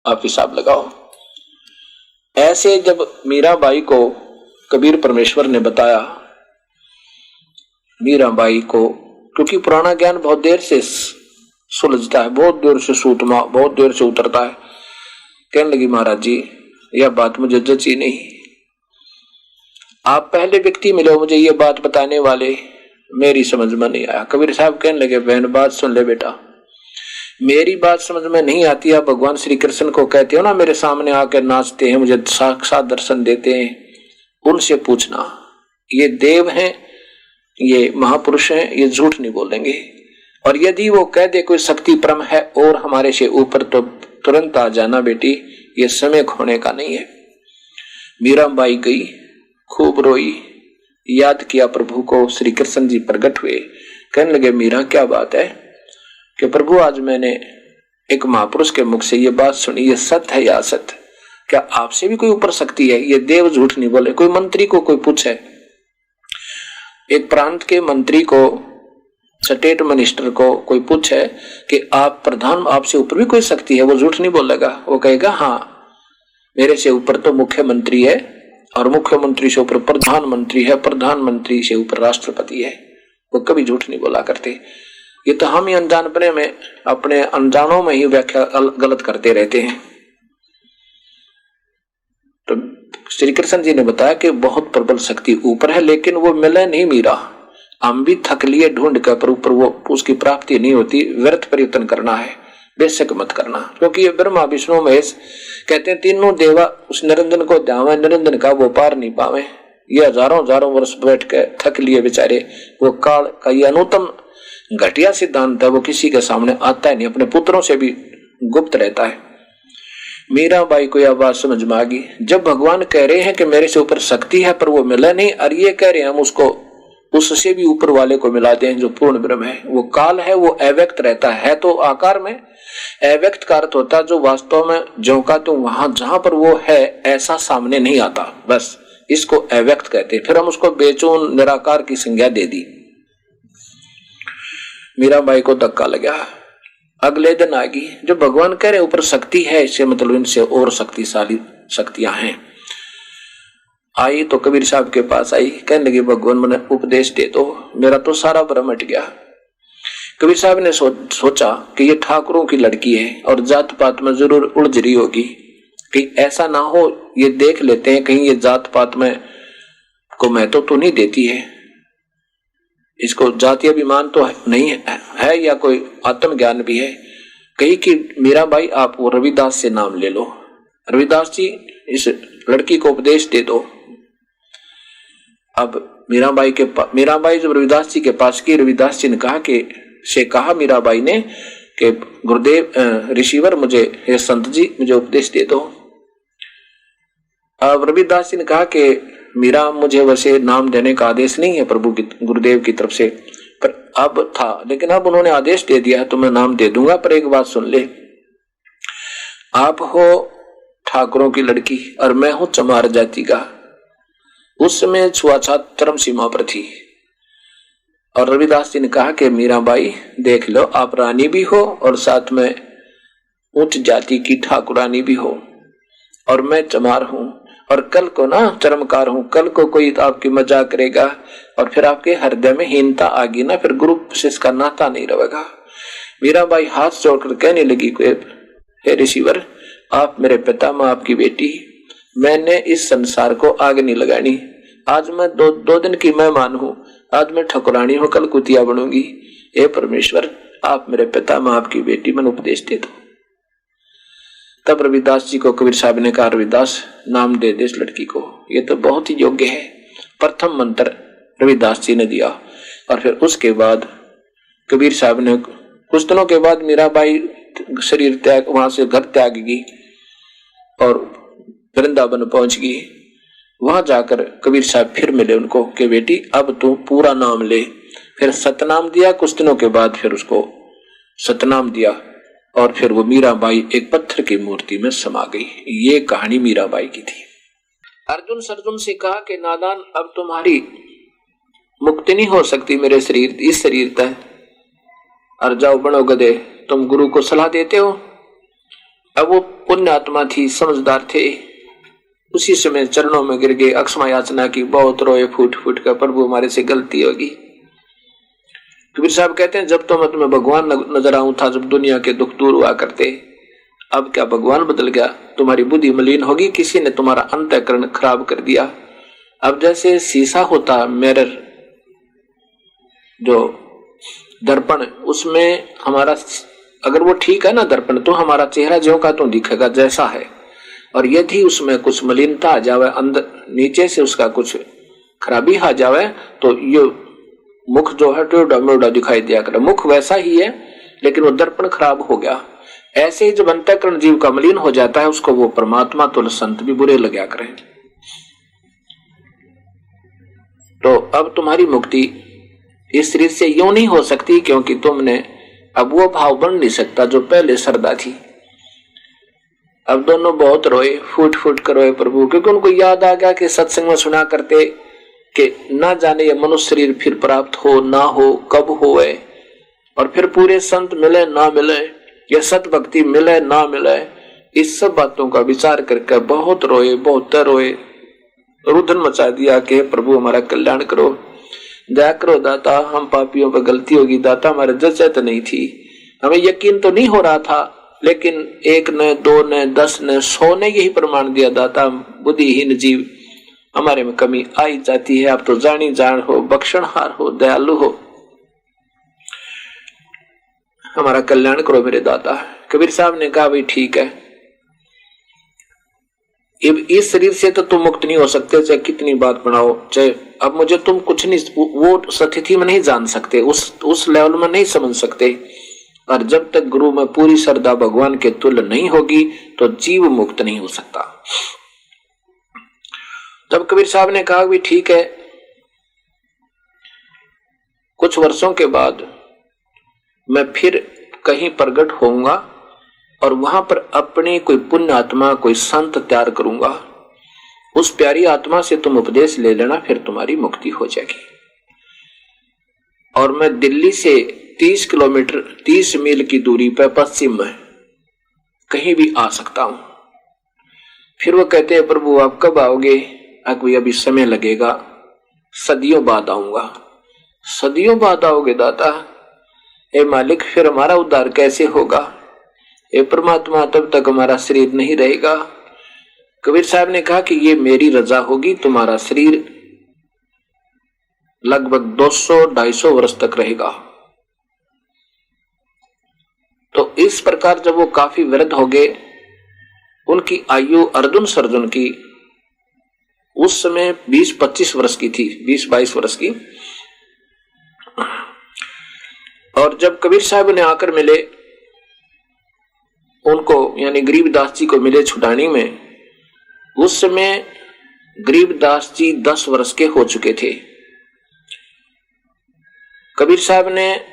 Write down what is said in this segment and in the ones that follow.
आप हिसाब लगाओ। ऐसे जब मीराबाई को कबीर परमेश्वर ने बताया, मीराबाई को, क्योंकि पुराना ज्ञान बहुत देर से सुलझता है, बहुत देर से सूतमा, बहुत देर से उतरता है। कहने लगी महाराज जी यह बात मुझे जची नहीं, आप पहले व्यक्ति मिले मुझे ये बात बताने वाले, मेरी समझ में नहीं आया। कबीर साहब कहने लगे बहन बात सुन ले बेटा, मेरी बात समझ में नहीं आती, आप भगवान श्री कृष्ण को कहते हो ना मेरे सामने आकर नाचते हैं, मुझे साक्षात दर्शन देते हैं, उनसे पूछना ये देव हैं, ये महापुरुष हैं, ये झूठ नहीं बोलेंगे। और यदि वो कह दे कोई शक्ति परम है और हमारे से ऊपर, तो तुरंत आ जाना बेटी, ये समय खोने का नहीं है। मीराबाई गई, खूब रोई, याद किया प्रभु को, श्री कृष्ण जी प्रकट हुए। कहने लगे मीरा क्या बात है कि प्रभु आज मैंने एक महापुरुष के मुख से ये बात सुनी, ये सत्य है या असत्य? क्या आपसे भी कोई ऊपर शक्ति है? ये देव झूठ नहीं बोले। कोई मंत्री को कोई पूछे, एक प्रांत के मंत्री को, स्टेट मिनिस्टर को कोई पूछे कि आप प्रधान, आपसे ऊपर भी कोई शक्ति है, वो झूठ नहीं बोलेगा। वो कहेगा हाँ मेरे से ऊपर तो मुख्यमंत्री है, और मुख्यमंत्री से ऊपर प्रधानमंत्री है, प्रधानमंत्री से ऊपर राष्ट्रपति है। वो कभी झूठ नहीं बोला करते। ये तो हम ही अनजानपने में, अपने अनजानों में ही व्याख्या गलत करते रहते हैं। तो श्री कृष्ण जी ने बताया कि बहुत प्रबल शक्ति ऊपर है, लेकिन वो मिले नहीं मीरा। हम भी थक लिए ढूंढ कर, पर ऊपर वो उसकी प्राप्ति नहीं होती। व्यर्थ प्रयत्न करना है, बेशक मत करना, क्योंकि ये ब्रह्मा विष्णु महेश कहते हैं तीनों देवा उस निरंजन को ध्यावे, निरंजन का वो पार नहीं पावे। ये हजारों हजारों वर्ष बैठ के थक लिए बेचारे। वो काल का ये अनुत्तम घटिया सिद्धांत है, वो किसी के सामने आता है नहीं, अपने पुत्रों से भी गुप्त रहता है। मीराबाई को यह बात समझ में आ गई। जब भगवान कह रहे हैं कि मेरे से ऊपर शक्ति है पर वो मिला नहीं, और ये कह रहे हैं हम उसको उससे भी ऊपर वाले को मिलाते हैं जो पूर्ण ब्रह्म है। वो काल है, वो अव्यक्त रहता है तो आकार में, अव्यक्त का अर्थ होता है जो वास्तव में जो का तो वहां जहां पर वो है ऐसा सामने नहीं आता, बस इसको अव्यक्त कहते हैं। फिर हम उसको बेचून निराकार की संज्ञा दे दी। मीराबाई को धक्का लगा। अगले दिन आ गई, जब भगवान कह रहे ऊपर शक्ति है, इससे मतलब इनसे और शक्तिशाली शक्तियां हैं। आई तो कबीर साहब के पास आई, कहने लगी भगवान मुझे उपदेश दे दो, मेरा तो सारा भ्रम हट गया। कबीर साहब ने सोचा कि ये ठाकुरों की लड़की है और जात पात में जरूर उलझ रही होगी, कि ऐसा ना हो ये देख लेते हैं कहीं ये जात पात में को महत्व तो नहीं देती है, इसको जातीय अभिमान तो नहीं है या कोई आत्मज्ञान भी है। कही कि मीराबाई आप वो रविदास से नाम ले लो, रविदास जी इस लड़की को उपदेश दे दो। अब मीराबाई जब रविदास जी के पास की, रविदास जी ने कहा मीराबाई ने कि गुरुदेव ऋषिवर मुझे, हे संत जी मुझे उपदेश दे दो। अब रविदास जी ने कहा कि मीरा मुझे वैसे नाम देने का आदेश नहीं है प्रभु की, गुरुदेव की तरफ से, पर अब था, लेकिन अब उन्होंने आदेश दे दिया तो मैं नाम दे दूंगा। पर एक बात सुन ले, आप हो ठाकुरों की लड़की और मैं हूं चमार जाति का। उस समय छुआछूत चरम सीमा पर थी। और रविदास जी ने कहा कि मीराबाई देख लो, आप रानी भी हो और साथ में उच्च जाति की ठाकुरानी भी हो, और मैं चमार हूं, और कल को ना चरमकार हूं, कल को कोई आपकी मजाक करेगा और फिर आपके हृदय में हीनता आ गई ना, फिर गुरु शिष्य का नाता नहीं रहेगा। मीराबाई हाथ जोड़कर कहने लगी, हे ऋषिवर आप मेरे पिता, मैं आपकी बेटी, मैंने इस संसार को आग नहीं लगानी। आज मैं दो दिन की मेहमान हूं, आज मैं ठकुरानी हूं, कल कुतिया बनूंगी। हे परमेश्वर आप मेरे पिता, मैं आपकी बेटी, मन उपदेश दे दो। तब रविदास जी को कबीर साहब ने कहा, रविदास नाम दे दे इस लड़की को, ये तो बहुत ही योग्य है। प्रथम मंत्र रविदास जी ने दिया। और फिर उसके बाद कबीर साहब ने, कुछ दिनों के बाद मीराबाई शरीर त्याग, वहां से घर त्याग गई और वृंदावन पहुंच गई। वहां जाकर कबीर साहब फिर मिले उनको कि बेटी अब तू पूरा नाम ले। फिर सतनाम दिया, कुछ दिनों के बाद फिर उसको सतनाम दिया, और फिर वो मीराबाई एक पत्थर की मूर्ति में समा गई। ये कहानी मीराबाई की थी। अर्जुन सर्जुन से कहा कि नादान अब तुम्हारी मुक्ति नहीं हो सकती मेरे शरीर, इस शरीर तक, और जाओ बनो गधे, तुम गुरु को सलाह देते हो। अब वो पुण्य आत्मा थी, समझदार थे। उसी समय चरणों में गिर गए, अक्षमा याचना की, बहुत रोए फूट फूट कर, प्रभु हमारे से गलती होगी। कबीर साहब कहते हैं जब तो मैं तुम्हें भगवान नजर आऊं था, जब दुनिया के दुख दूर हुआ करते, अब क्या भगवान बदल गया? तुम्हारी बुद्धि मलिन होगी, किसी ने तुम्हारा अंतःकरण खराब कर दिया। अब जैसे शीशा होता, मिरर जो दर्पण, उसमें हमारा अगर वो ठीक है ना दर्पण, तो हमारा चेहरा ज्यों का त्यों दिखेगा जैसा है। और यदि उसमें कुछ मलिनता आ जावे, अंदर नीचे से उसका कुछ खराबी आ जावे, तो ये मुख जो है टेढ़ा मेढ़ा दिखाई दिया करे। मुख वैसा ही है लेकिन वो दर्पण खराब हो गया। ऐसे ही जब अंतःकरण जीव का मलिन हो जाता है, उसको वो परमात्मा तो संत भी बुरे लगा करें। तो अब तुम्हारी मुक्ति इस शरीर से यूं नहीं हो सकती, क्योंकि तुमने अब वो भाव बन नहीं सकता जो पहले श्रद्धा थी। अब दोनों बहुत रोए, फूट फूट कर रोए प्रभु, क्योंकि उनको याद आ गया कि सत्संग में सुना करते कि ना जाने ये मनुष्य शरीर फिर प्राप्त हो ना हो, कब होए, और फिर पूरे संत मिले ना मिले, या सत भक्ति मिले ना मिले। इस सब बातों का विचार करके बहुत रोए, बहुत रोए, रुदन मचा दिया कि प्रभु हमारा कल्याण करो, दया करो दाता, हम पापियों पर गलती होगी दाता, हमारे जचत नहीं थी, हमें यकीन तो नहीं हो रहा था, लेकिन 1 ने 2 ने 10 ने 100 ने यही प्रमाण दिया दाता, बुद्धिहीन जीव हमारे में कमी आई जाती है, आप तो जानी जान हो, बख्शनहार हो, दयालु हो, हमारा कल्याण करो मेरे दाता। कबीर साहब ने कहा भाई ठीक है, इस शरीर से तो तुम मुक्त नहीं हो सकते, चाहे कितनी बात बनाओ, चाहे अब मुझे तुम कुछ नहीं, वो स्थिति में नहीं जान सकते, उस लेवल में नहीं समझ सकते। और जब तक गुरु में पूरी श्रद्धा भगवान के तुल्य नहीं होगी तो जीव मुक्त नहीं हो सकता। तब कबीर साहब ने कहा भी ठीक है, कुछ वर्षों के बाद मैं फिर कहीं प्रकट होऊंगा और वहां पर अपनी कोई पुण्य आत्मा, कोई संत तैयार करूंगा, उस प्यारी आत्मा से तुम उपदेश ले लेना, फिर तुम्हारी मुक्ति हो जाएगी। और मैं दिल्ली से 30 किलोमीटर 30 मील की दूरी पर पश्चिम में कहीं भी आ सकता हूं। फिर वो कहते हैं प्रभु आप कब आओगे? अभी समय लगेगा, सदियों बाद आऊंगा। सदियों बाद आओगे दाता? ए मालिक फिर हमारा उद्धार कैसे होगा? ए परमात्मा तब तक हमारा शरीर नहीं रहेगा। कबीर साहब ने कहा कि ये मेरी रजा होगी, तुम्हारा शरीर लगभग 200-250 वर्ष तक रहेगा। तो इस प्रकार जब वो काफी वृद्ध हो गए, उनकी आयु अर्जुन सर्जुन की उस समय 20-25 वर्ष की थी, 20-22 वर्ष की। और जब कबीर साहब ने आकर मिले उनको, यानी गरीबदास जी को मिले छुटानी में, उस समय गरीबदास जी 10 वर्ष के हो चुके थे। कबीर साहब ने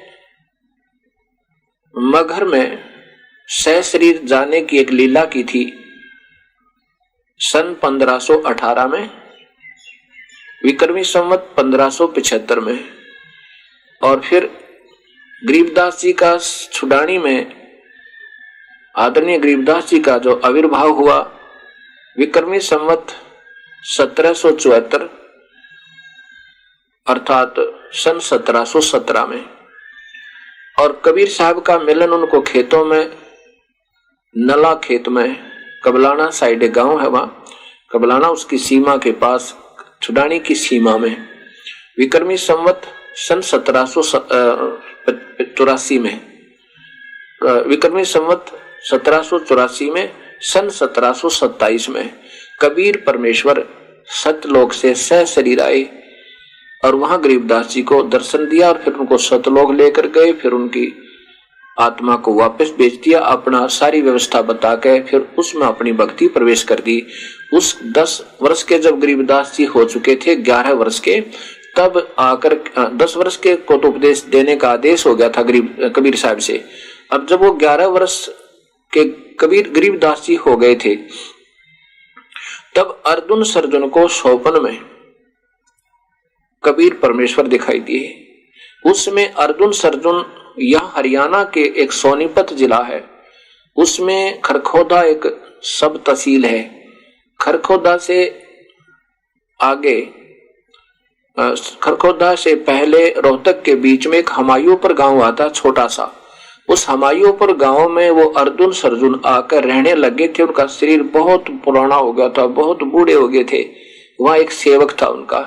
मगहर में सहशरीर जाने की एक लीला की थी सन 1518 में, विक्रमी संवत 1575 में। और फिर गरीबदास जी का छुड़ानी में आदरणीय गरीबदास जी का जो आविर्भाव हुआ विक्रमी संवत 1774 अर्थात सन 1717 में। और कबीर साहब का मिलन उनको खेतों में, नला खेत में, कबलाना साइड गांव है वहां, कबलाना उसकी सीमा के पास, छुडानी की सीमा में, विक्रमी संवत सन 1784 में, विक्रमी संवत 1784 में, सन 1727 में कबीर परमेश्वर सतलोक से सह शरीर आए और वहां गरीबदास जी को दर्शन दिया और फिर उनको सतलोक लेकर गए। फिर उनकी आत्मा को वापस भेज दिया, अपना सारी व्यवस्था बता के फिर उसमें अपनी भक्ति प्रवेश कर दी। उस 10 वर्ष के जब गरीबदास जी हो चुके थे, 11 वर्ष के, तब आकर 10 वर्ष के को तो उपदेश देने का आदेश हो गया था कबीर साहब से। अब जब वो 11 वर्ष के गरीबदास जी हो गए थे, तब अर्जुन सर्जुन को स्वप्न में कबीर परमेश्वर दिखाई दिए। उसमें अर्जुन सर्जुन, यह हरियाणा के एक सोनीपत जिला है, उसमें खरखोदा एक सब तहसील है। खरखोदा से आगे, खरखोदा से पहले रोहतक के बीच में एक हमायूंपुर गांव आता, छोटा सा। उस हमायूंपुर गांव में वो अर्जुन सरजुन आकर रहने लगे थे। उनका शरीर बहुत पुराना हो गया था, बहुत बूढ़े हो गए थे। वहां एक सेवक था उनका,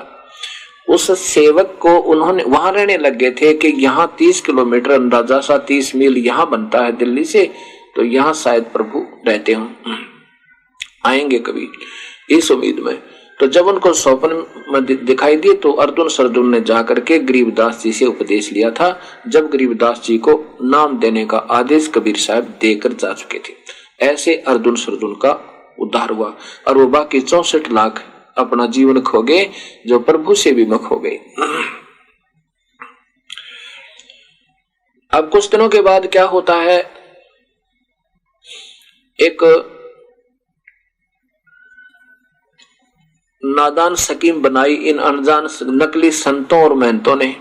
उस सेवक को उन्होंने वहां रहने लगे थे कि यहाँ 30 किलोमीटर अंदाजा सा 30 मील यहाँ बनता है दिल्ली से, तो यहाँ शायद प्रभु रहते हों, आएंगे कभी, इस उम्मीद में। तो जब उनको स्वप्न में दिखाई दिए तो अर्जुन सरजुन ने जाकर के गरीबदास जी से उपदेश लिया था। जब गरीबदास जी को नाम देने का आदेश कबीर साहब देकर जा चुके थे, ऐसे अर्जुन सरजुन का उद्धार हुआ और वो बाकी 64 लाख अपना जीवन खो गए जो प्रभु से विमुख हो गए। अब कुछ दिनों के बाद क्या होता है, एक नादान स्कीम बनाई इन अनजान नकली संतों और महंतों ने,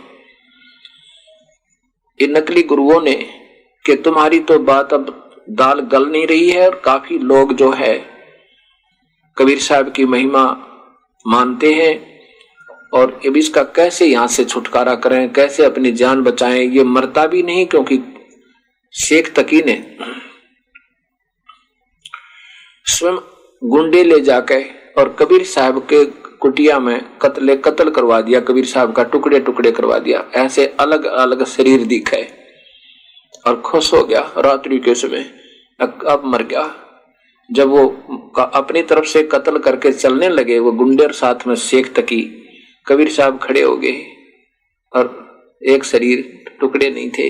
इन नकली गुरुओं ने, कि तुम्हारी तो बात अब दाल गल नहीं रही है और काफी लोग जो है कबीर साहब की महिमा मानते हैं और अब इसका कैसे यहां से छुटकारा करें, कैसे अपनी जान बचाएं। ये मरता भी नहीं क्योंकि शेख तकी ने स्वयं गुंडे ले जाकर और कबीर साहब के कुटिया में कत्ल करवा दिया, कबीर साहब का टुकड़े टुकड़े करवा दिया। ऐसे अलग अलग शरीर दिखे और खुश हो गया रात्रि के समय, अब मर गया। जब वो अपनी तरफ से कत्ल करके चलने लगे, वो गुंडे और साथ में शेख तकी, कबीर साहब खड़े हो गए और एक शरीर टुकड़े नहीं थे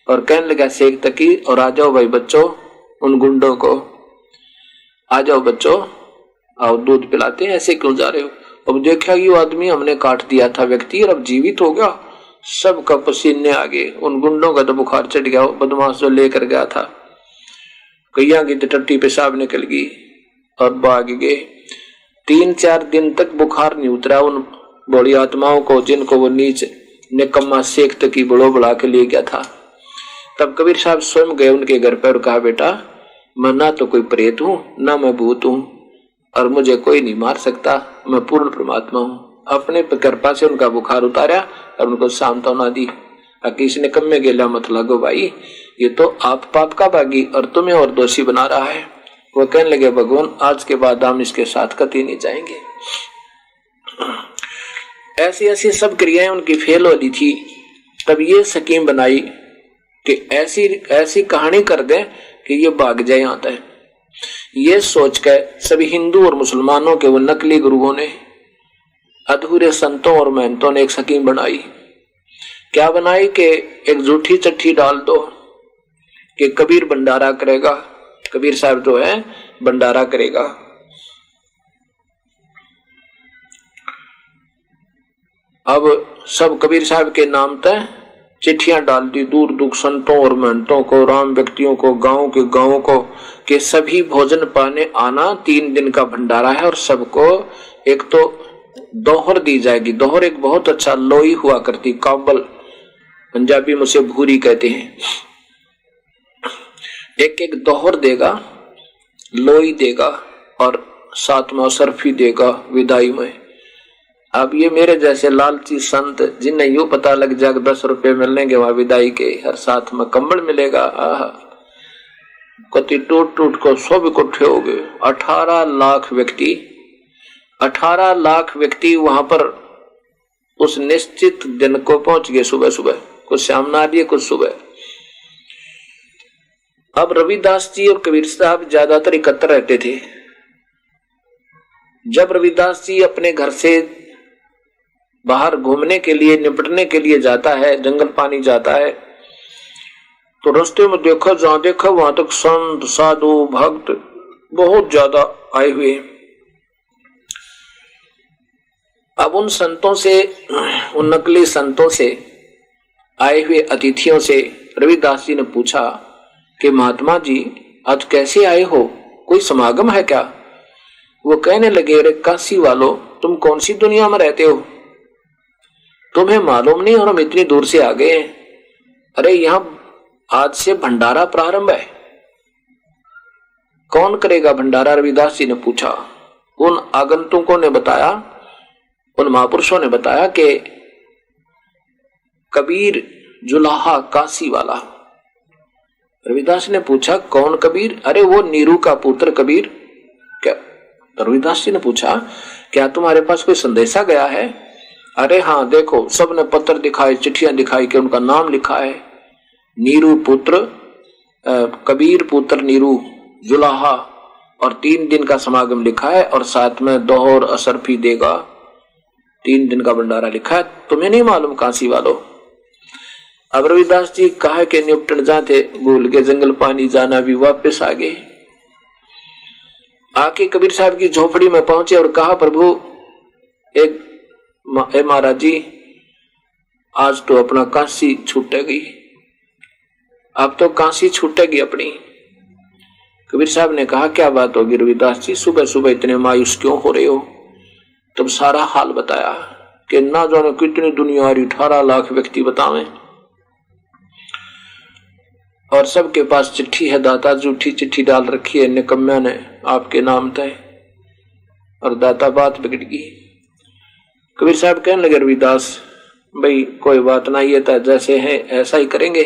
और कहने लगा शेख तकी, और आ जाओ भाई बच्चों, उन गुंडों को आ जाओ बच्चों, आओ दूध पिलाते हैं, ऐसे क्यों जा रहे हो। अब देखा ये आदमी हमने काट दिया था व्यक्ति और अब जीवित हो गया, सबका पसीने आ गए। उन गुंडों का तो बुखार चढ़ गया, बदमाश जो लेकर गया था, कैया की टट्टी पेशाब निकल गई और भाग गए। 3-4 दिन तक बुखार नहीं उतरा उन बड़ी आत्माओं को जिनको वो नीच निकम्मा शेख तकी बड़ो बढ़ा के ले गया था। तब कबीर साहब स्वयं गए उनके घर पर और कहा, बेटा मैं ना तो कोई प्रेत हूं ना मैं भूत हूं और मुझे कोई नहीं मार सकता, मैं पूर्ण परमात्मा हूं। अपने कृपा से उनका बुखार उतारा और उनको सांत्वना दी। किसी ने कम में गेला मत लगो भाई, ये तो आप पाप का भागी और तुम्हें और दोषी बना रहा है। वो कहने लगे, भगवान आज के बाद हम इसके साथ कभी नहीं जाएंगे। ऐसी ऐसी सब क्रियाएं उनकी फेल हो रही थी। तब ये स्कीम बनाई कि ऐसी ऐसी कहानी कर दें कि ये भाग जाए यहाँ तक। ये सोचकर सभी हिंदू और मुसलमानों के वो नकली गुरुओं ने, अधूरे संतों और महंतों ने एक स्कीम बनाई। क्या बनाई कि एक झूठी चिट्ठी डाल दो कि कबीर भंडारा करेगा, कबीर साहब जो है भंडारा करेगा। अब सब कबीर साहब के नाम तक चिट्ठियां डाल दी दूर दूर संतों और महंतों को, राम व्यक्तियों को, गांव के गांवों को, कि सभी भोजन पाने आना, 3 दिन का भंडारा है और सबको एक तो दोहर दी जाएगी। दोहर एक बहुत अच्छा लोई हुआ करती, काबल पंजाबी में उसे भूरी कहते हैं। एक एक दोहर देगा, लोई देगा और साथ में सरफी देगा विदाई में। अब ये मेरे जैसे लालची संत जिन्हें यूं पता लग जाएगा 10 रुपए मिलने वहां विदाई के, हर साथ में कंबल मिलेगा, आहा कति टूट टूट को सब इकट्ठे हो गए। 18 लाख व्यक्ति वहां पर उस निश्चित दिन को पहुंच गए। सुबह सुबह, कुछ शाम ना दिए कुछ सुबह। अब रविदास जी और कबीर साहब ज्यादातर एकत्र रहते थे। जब रविदास जी अपने घर से बाहर घूमने के लिए, निपटने के लिए जाता है, जंगल पानी जाता है, तो रास्ते में देखो जहां देखो वहां तक संत साधु भक्त बहुत ज्यादा आए हुए। अब उन संतों से, उन नकली संतों से, आए हुए अतिथियों से रविदास जी ने पूछा कि महात्मा जी आज कैसे आए हो, कोई समागम है क्या? वो कहने लगे, अरे काशी वालों, तुम कौन सी दुनिया में रहते हो, तुम्हें मालूम नहीं और हम इतनी दूर से आ गए हैं। अरे यहाँ आज से भंडारा प्रारंभ है। कौन करेगा भंडारा? रविदास जी ने पूछा। उन आगंतुकों ने बताया, उन महापुरुषों ने बताया कि कबीर जुलाहा काशी वाला। रविदास ने पूछा कौन कबीर? अरे वो नीरू का पुत्र कबीर। क्या? रविदास जी ने पूछा क्या तुम्हारे पास कोई संदेशा गया है? अरे हाँ देखो, सबने पत्र दिखाए, चिट्ठियां दिखाई कि उनका नाम लिखा है, नीरू पुत्र कबीर पुत्र नीरू जुलाहा, और 3 दिन का समागम लिखा है, और साथ में दोहर असरफी देगा, 3 दिन का भंडारा लिखा है। तुम्हें नहीं मालूम काशी वालों? अब रविदास जी कहा कि निपटन जाते, भूल के जंगल पानी जाना भी वापस आ गए। आके कबीर साहब की झोपड़ी में पहुंचे और कहा प्रभु एक महाराज जी, आज तो अपना काशी छूटेगी, अब तो काशी छूटेगी अपनी। कबीर साहब ने कहा क्या बात होगी रविदास जी, सुबह सुबह इतने मायूस क्यों हो रहे हो? तब सारा हाल बताया कि ना जाने कितनी दुनिया आ रही, 18 लाख व्यक्ति बतावें, और सबके पास चिट्ठी है, दाता झूठी चिट्ठी डाल रखी है निकम्या ने आपके नाम तय, और दाता बात बिगड़ गई। कबीर साहब कहने लगे रविदास भाई कोई बात ना, ये तो जैसे है ऐसा ही करेंगे,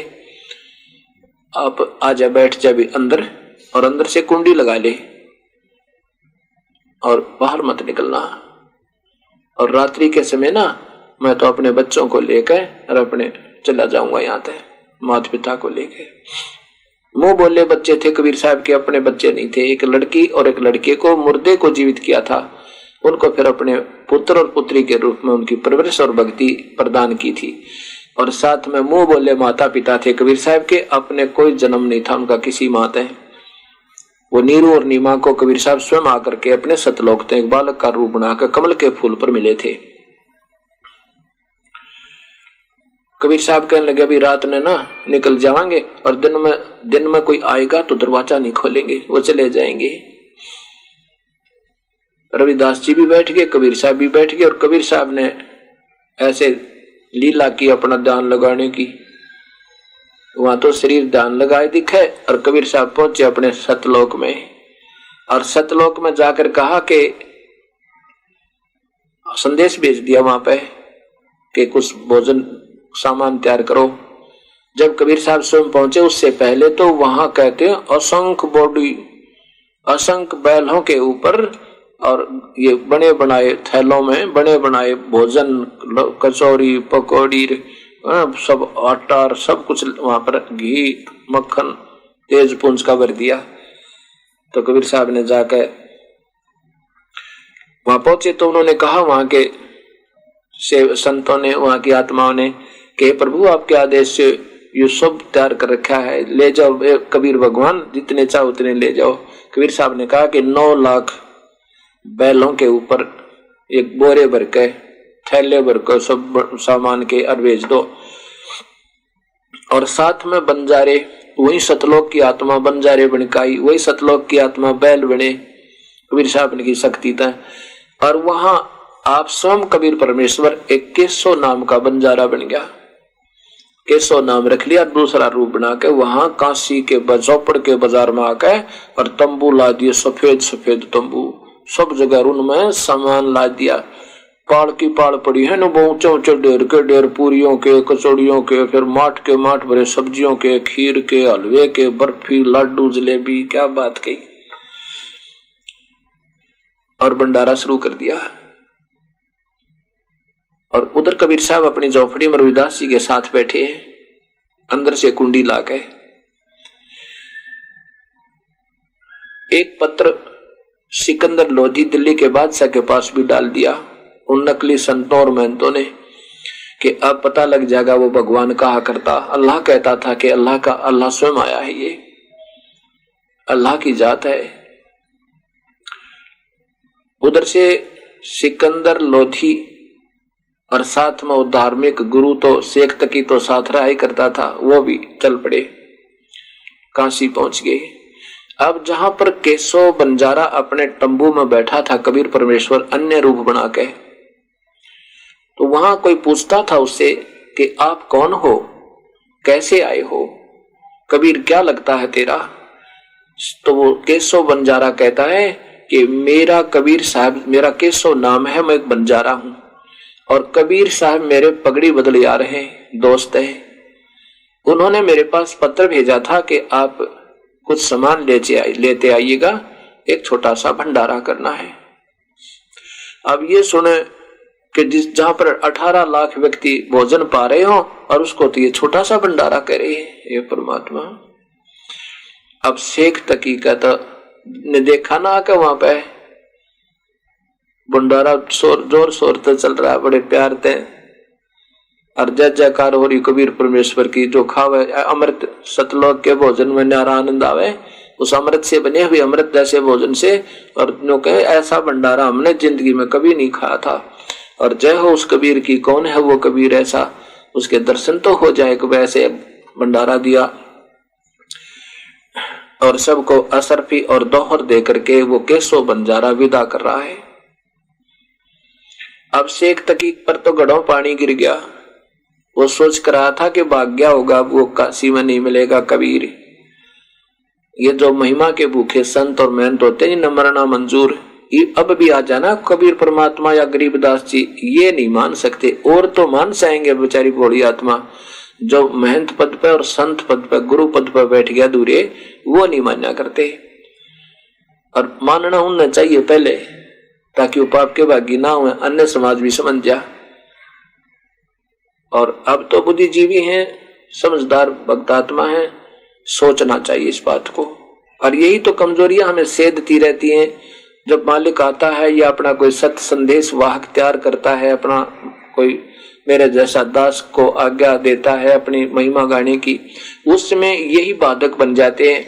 आप आजा बैठ जा भी अंदर, और अंदर से कुंडी लगा ले और बाहर मत निकलना, और रात्रि के समय ना मैं तो अपने बच्चों को लेकर और अपने चला जाऊंगा यहाँ से, माता पिता को लेके। मुंह बोले बच्चे थे कबीर साहब के, अपने बच्चे नहीं थे, एक लड़की और एक लड़के को मुर्दे को जीवित किया था, उनको फिर अपने पुत्र और पुत्री के रूप में उनकी परवरिश और भक्ति प्रदान की थी, और साथ में मुंह बोले माता पिता थे कबीर साहब के, अपने कोई जन्म नहीं था उनका किसी माता है। वो नीरू और नीमा को कबीर साहब स्वयं आकर के अपने सतलोक थे एक बालक का रूप बनाकर कमल के फूल पर मिले थे। कबीर साहब कहने लगे अभी रात ने ना निकल जाएंगे, और दिन में कोई आएगा तो दरवाजा नहीं खोलेंगे, वो चले जाएंगे। रविदास जी भी बैठ गए, कबीर साहब भी बैठ गए, और कबीर साहब ने ऐसे लीला की अपना ध्यान लगाने की, वहां तो शरीर ध्यान लगाए दिखे, और कबीर साहब पहुंचे अपने सतलोक में, और सतलोक में जाकर कहा कि संदेश भेज दिया वहां पे कि कुछ भोजन सामान तैयार करो। जब कबीर साहब स्वयं पहुंचे उससे पहले तो वहां कहते हैं असंख्य बॉडी, असंख्य बैलों के ऊपर, और ये बने बनाए थैलों में बने बनाए भोजन, कचौरी पकौड़ी सब, आटा सब कुछ वहां पर, घी मक्खन तेज पुंज का भर दिया। तो कबीर साहब ने जाकर वहां पहुंचे तो उन्होंने कहा वहां के संतों ने, वहां की आत्माओं ने कि प्रभु आपके आदेश से ये सब तैयार कर रखा है, ले जाओ कबीर भगवान, जितने चाहो उतने ले जाओ। कबीर साहब ने कहा कि 9 लाख बैलों के ऊपर एक बोरे भर के, थैले भर के सब सामान के और भेज दो, और साथ में बंजारे, वही सतलोक की आत्मा बंजारे बनकाई, वही सतलोक की आत्मा बैल बने, कबीर साहब की शक्ति था। और वहां आप स्वयं कबीर परमेश्वर एक केशव नाम का बंजारा बन गया, केशव नाम रख लिया, दूसरा रूप बना के वहां काशी के चौपड़ के बाजार में आकर और तंबू ला दिए, सफेद सफेद तंबू, सब जगह उनमें सामान ला दिया, पाड़ की पाड़ पड़ी है ना, ऊंचे ऊंचे ढेर के ढेर पूरियों के, कचौड़ियों के, फिर माठ के माठ भरे सब्जियों के, खीर के, हलवे के, बर्फी, लड्डू, जलेबी, क्या बात कही, और भंडारा शुरू कर दिया। और उधर कबीर साहब अपनी झोपड़ी में रविदास जी के साथ बैठे हैं, अंदर से कुंडी ला के। एक पत्र सिकंदर लोधी दिल्ली के बादशाह के पास भी डाल दिया उन नकली संतों और महंतों ने कि अब पता लग जाएगा वो भगवान कहा करता, अल्लाह कहता था कि अल्लाह स्वयं आया है, ये अल्लाह की जात है। उधर से सिकंदर लोधी और साथ में वो धार्मिक गुरु तो शेख तकी तो साथ रहा ही करता था, वो भी चल पड़े, काशी पहुंच गए। अब जहां पर केशव बंजारा अपने तंबू में बैठा था कबीर परमेश्वर अन्य रूप बना के, तो वहां कोई पूछता था उससे कि आप कौन हो, कैसे आए हो, कबीर क्या लगता है तेरा? तो वो केशव बंजारा कहता है कि मेरा कबीर साहब, मेरा केशव नाम है, मैं एक बंजारा हूं और कबीर साहब मेरे पगड़ी बदले आ रहे हैं, दोस्त हैं। उन्होंने मेरे पास पत्र भेजा था कि आप कुछ सामान लेते आइएगा, एक छोटा सा भंडारा करना है। अब ये सुने कि जहां पर 18 लाख व्यक्ति भोजन पा रहे हो और उसको तो ये छोटा सा भंडारा कह रही है, ये परमात्मा। अब शेख तकी का तो ने देखा ना कि वहां पे भंडारा जोर शोर तो चल रहा है, बड़े प्यार थे और जय जयकार हो रही कबीर परमेश्वर की। जो खावे अमृत सतलोक के भोजन में न्यारा आनंद आवे, उस अमृत से बने हुए अमृत जैसे भोजन से। और नो कहे ऐसा भंडारा हमने जिंदगी में कभी नहीं खाया था। और जय हो उस कबीर की, कौन है वो कबीर ऐसा, उसके दर्शन तो हो जाए। वैसे भंडारा दिया और सबको असरफी और दोहर दे करके वो केशव बंजारा विदा कर रहा है। अब शेख तकी पर तो गढ़ों पानी गिर गया। वो सोच कर रहा था कि भाग गया होगा, वो काशी में नहीं मिलेगा कबीर। ये जो महिमा के भूखे संत और महंत होते हैं, न मरना मंजूर, ये अब भी आ जाना कबीर परमात्मा या गरीबदास जी, ये नहीं मान सकते। और तो मान जाएंगे बेचारी भोली आत्मा। जो महंत पद पे और संत पद पे, गुरु पद पे बैठ गया दूरे, वो नहीं मान्या करते। और मानना उनने चाहिए पहले, ताकि वो पाप के भागी ना हुए, अन्य समाज भी समझ जा। और अब तो बुद्धिजीवी हैं, समझदार भक्तात्मा हैं, सोचना चाहिए इस बात को। और यही तो कमजोरियां हमें सेधती रहती हैं। जब मालिक आता है या अपना कोई सत्य संदेश वाहक तैयार करता है, अपना कोई मेरे जैसा दास को आज्ञा देता है अपनी महिमा गाने की, उस समय यही बाधक बन जाते हैं।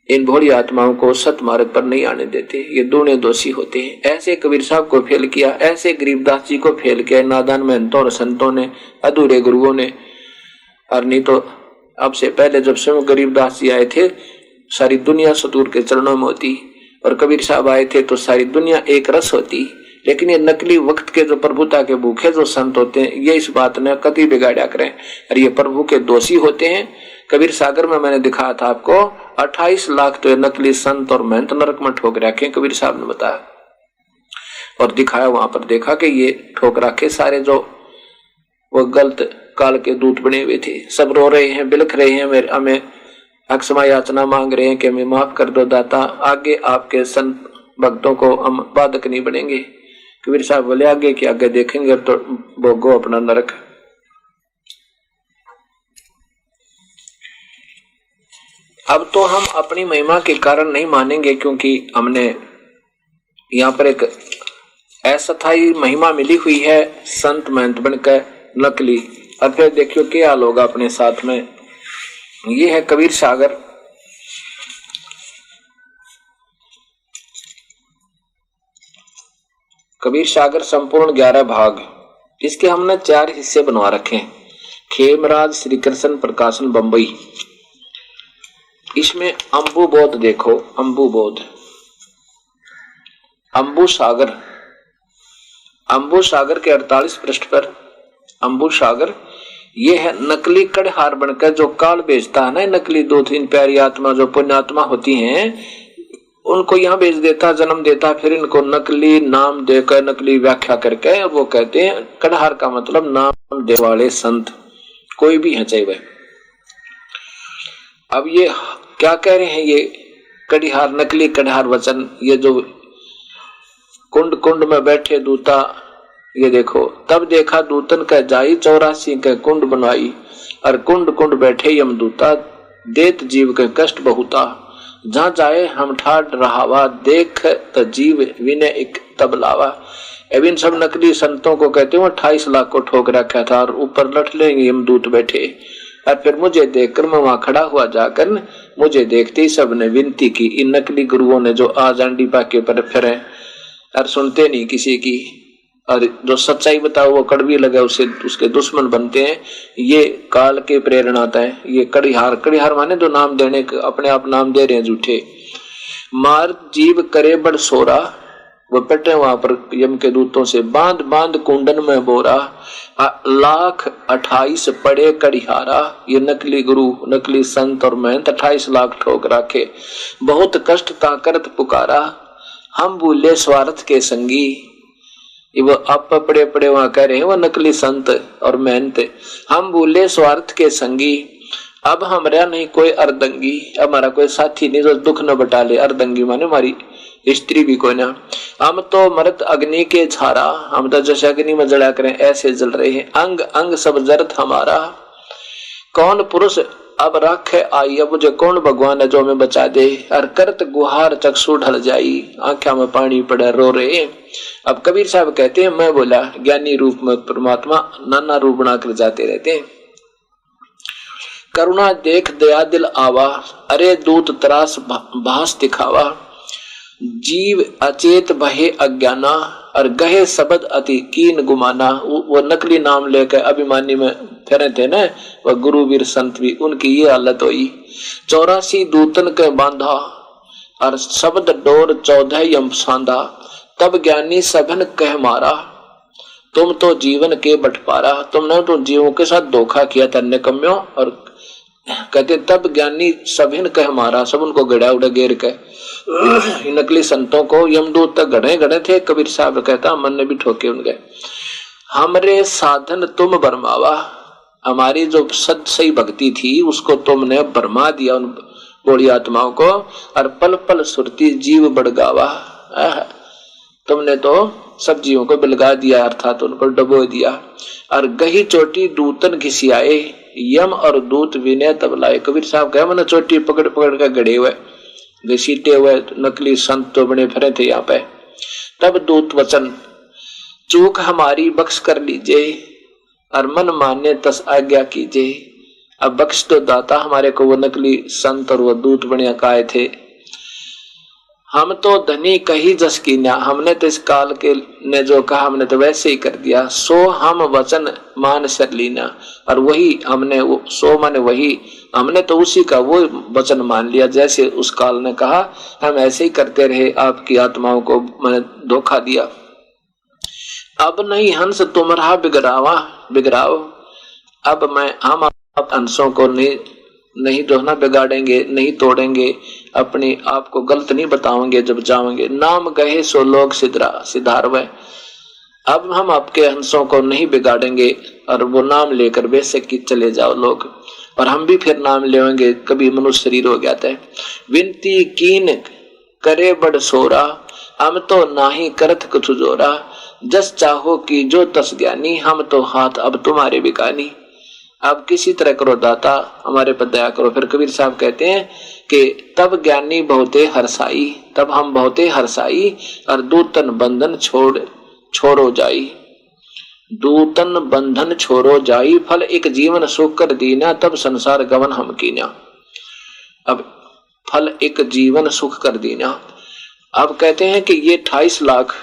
इन भोली आत्माओं को सत मार्ग पर नहीं आने देते, ये दोनों दोषी होते हैं। ऐसे कबीर साहब को फेल किया, ऐसे गरीबदास जी को फेल किया नादान महंतों और संतों ने, अधूरे गुरुओं ने। और नहीं तो अब से पहले जब स्वयं गरीबदास जी आए थे, सारी दुनिया सतूर के चरणों में होती, और कबीर साहब आए थे तो सारी दुनिया एक रस होती। लेकिन ये नकली वक्त के जो प्रभुता के भूखे जो संत होते हैं, ये इस बात ने कति बिगाड़ा करें और ये प्रभु के दोषी होते हैं। कबीर सागर में मैंने दिखाया था आपको, 28 लाख तो नकली संत और महंत नरक में ठोक रखे, कबीर साहब ने बताया और दिखाया। वहां पर देखा कि ये ठोक रखे सारे जो वो गलत काल के दूत बने हुए थे, सब रो रहे हैं, बिलख रहे हैं, हमें अक्षमा याचना मांग रहे हैं कि हमें माफ कर दो दाता, आगे आपके संत भक्तों को हम बाधक नहीं बनेंगे। कबीर साहब बोले आगे कि आगे देखेंगे, अब तो भोगो अपना नरक। अब तो हम अपनी महिमा के कारण नहीं मानेंगे, क्योंकि हमने यहाँ पर एक अस्थायी महिमा मिली हुई है संत महंत बनकर नकली। और फिर देखियो क्या हाल होगा अपने साथ में। ये है कबीर सागर। कबीर सागर संपूर्ण 11 भाग, इसके हमने 4 हिस्से बनवा रखे हैं। खेमराज श्री कृष्ण प्रकाशन बंबई। इसमें अंबु बोध देखो, अंबु बोध, अंबु सागर, अंबु सागर के 48 पृष्ठ पर अंबु सागर। ये है नकली कड़हार बनकर जो काल बेचता है ना, नकली 2-3 प्यारी आत्मा जो पुण्यात्मा होती हैं, उनको यहाँ भेज देता, जन्म देता, फिर इनको नकली नाम देकर नकली व्याख्या करके वो कहते हैं कड़हार का मतलब नाम दे वाले संत, कोई भी है चाहे वह। अब ये क्या कह रहे हैं, ये कड़िहार, नकली कड़हार वचन, ये जो कुंड कुंड में बैठे दूता, ये देखो, तब देखा दूतन का जाई 84 के कुंड बनवाई, और कुंड कुंड बैठे यमदूता, देत जीव के कष्ट बहुता, जहाँ जाए हम ठाड़ रहावा, देख त जीव विनय एक तब लावा। अब इन सब नकली संतों को कहते हैं 28 लाख को ठोक रखा था, और ऊपर लठ लेंगे यमदूत बैठे। और फिर मुझे देखकर, मैं वहां खड़ा हुआ जाकर, मुझे देखते ही सब ने विनती की। इन नकली गुरुओं ने जो आज अंडी पाके पर फिरे और सुनते नहीं किसी की, और जो सच्चाई बताओ वो कड़वी लगे उसे उसके दुश्मन बनते हैं। ये काल के प्रेरणा है। ये कड़िहार, कड़िहार माने जो नाम देने, अपने आप नाम दे रहे हैं झूठे। मार जीव करे बड़ सोरा, वो पटे वहां पर यम के दूतों से, बांध बांध कुंडन में बोरा, 1,28,00,000 पड़े कड़िहारा। ये नकली गुरु, नकली संत और महंत 28 लाख ठोक रखे। बहुत कष्ट ताकत पुकारा, हम भूले स्वार्थ के संगी। वो आप पड़े पड़े वहां कह रहे हैं वो नकली संत और महंत, हम भूले स्वार्थ के संगी। अब हमारा नहीं कोई अर्दंगी, हमारा कोई साथी नहीं जो दुख न बटा ले। अर्दंगी माने हमारी स्त्री भी कोई ना। हम तो मरत अग्नि के झारा, हम तो जैसे अग्नि में जला करें ऐसे जल रहे हैं। अंग अंग सब जरत हमारा, कौन पुरुष अब राखे आई। अब मुझे कौन भगवान है जो हमें बचा दे। और करत गुहार चक्षु ढल जाई, आंखों में पानी पड़ा रो रहे। अब कबीर साहब कहते हैं, मैं बोला ज्ञानी रूप में परमात्मा नाना रूप बनाकर जाते रहते हैं। करुणा देख दया दिल आवा, अरे दूत त्रास भास दिखावा। जीव अचेत बहे अज्ञाना, और गहे शब्द अति कीन गुमाना। वो नकली नाम लेकर अभिमानी में फिरे थे ना, वह गुरुवीर संत भी, उनकी ये हालत हुई। 84 दूतन के बांधा, और शब्द डोर 14 यम सांधा। तब ज्ञानी सभन कह मारा, तुम तो जीवन के बंटवारा। तुमने तो जीवों के साथ धोखा किया था निकम्यों। और कहते तब ज्ञानी सभिन कह मारा, सब उनको गड़ा उड़ा घेर के। नकली संतों को यमदूत तक गड़े गड़े थे। कबीर साहब कहता मन ने भी ठोके उनके। हमरे साधन तुम भरमावा, हमारी जो सद सही भक्ति थी उसको तुमने भरमा दिया उन बूढ़ी आत्माओं को। और पल पल सुरती जीव बड़गावा, तुमने तो सब जीवों को बिलगा दिया, अर्थात उन पर डबो दिया। और गही चोटी दूतन घिसियाए, यम और दूत विनय तब लाए। कबीर साहब कहे मैंने चोटी पकड़ पकड़ कर गड़े हुए घसीटे हुए नकली संत तो बने फिरे थे यहाँ पे। तब दूत वचन, चूक हमारी बख्श कर लीजिए, और मन माने तस आज्ञा कीजिए। अब बख्श तो दाता हमारे को वो नकली संत और वो दूत बने काए थे। हम तो धनी कही जस कीन्या, हमने तो इस काल के ने जो कहा हमने तो वैसे ही कर दिया। सो हम वचन मान सर लीना, और वही हमने सो माने वही, हमने तो उसी का वो वचन मान लिया जैसे उस काल ने कहा, हम ऐसे ही करते रहे। आपकी आत्माओं को मैंने धोखा दिया। अब नहीं हंस तुम्हारा बिगड़ाओ, अब हम हंसों को नहीं दोहना बिगाड़ेंगे, नहीं तोड़ेंगे, अपने आप को गलत नहीं बताओगे जब जाओगे। नाम गए सो लोग सिधारवे, अब हम आपके हंसों को नहीं बिगाड़ेंगे, और वो नाम लेकर बेशक की चले जाओ लोग, और हम भी फिर नाम लेंगे। कभी मनुष्य शरीर हो गया था। विनती कीन करे बड़ सोरा, हम तो नाही करत कुछ जोरा। जस चाहो कि जो तस ज्ञानी, हम तो हाथ अब तुम्हारे बिकानी। अब किसी तरह करो दाता, हमारे पर दया करो। फिर कबीर साहब कहते हैं कि तब ज्ञानी बहुते हरसाई, तब हम बहुते हरसाई। और दूतन बंधन छोड़ो जाई, दूतन बंधन छोड़ो जाई। फल एक जीवन सुख कर दीना, तब संसार गवन हम कीना। अब फल एक जीवन सुख कर दीना। अब कहते हैं कि ये 28 लाख,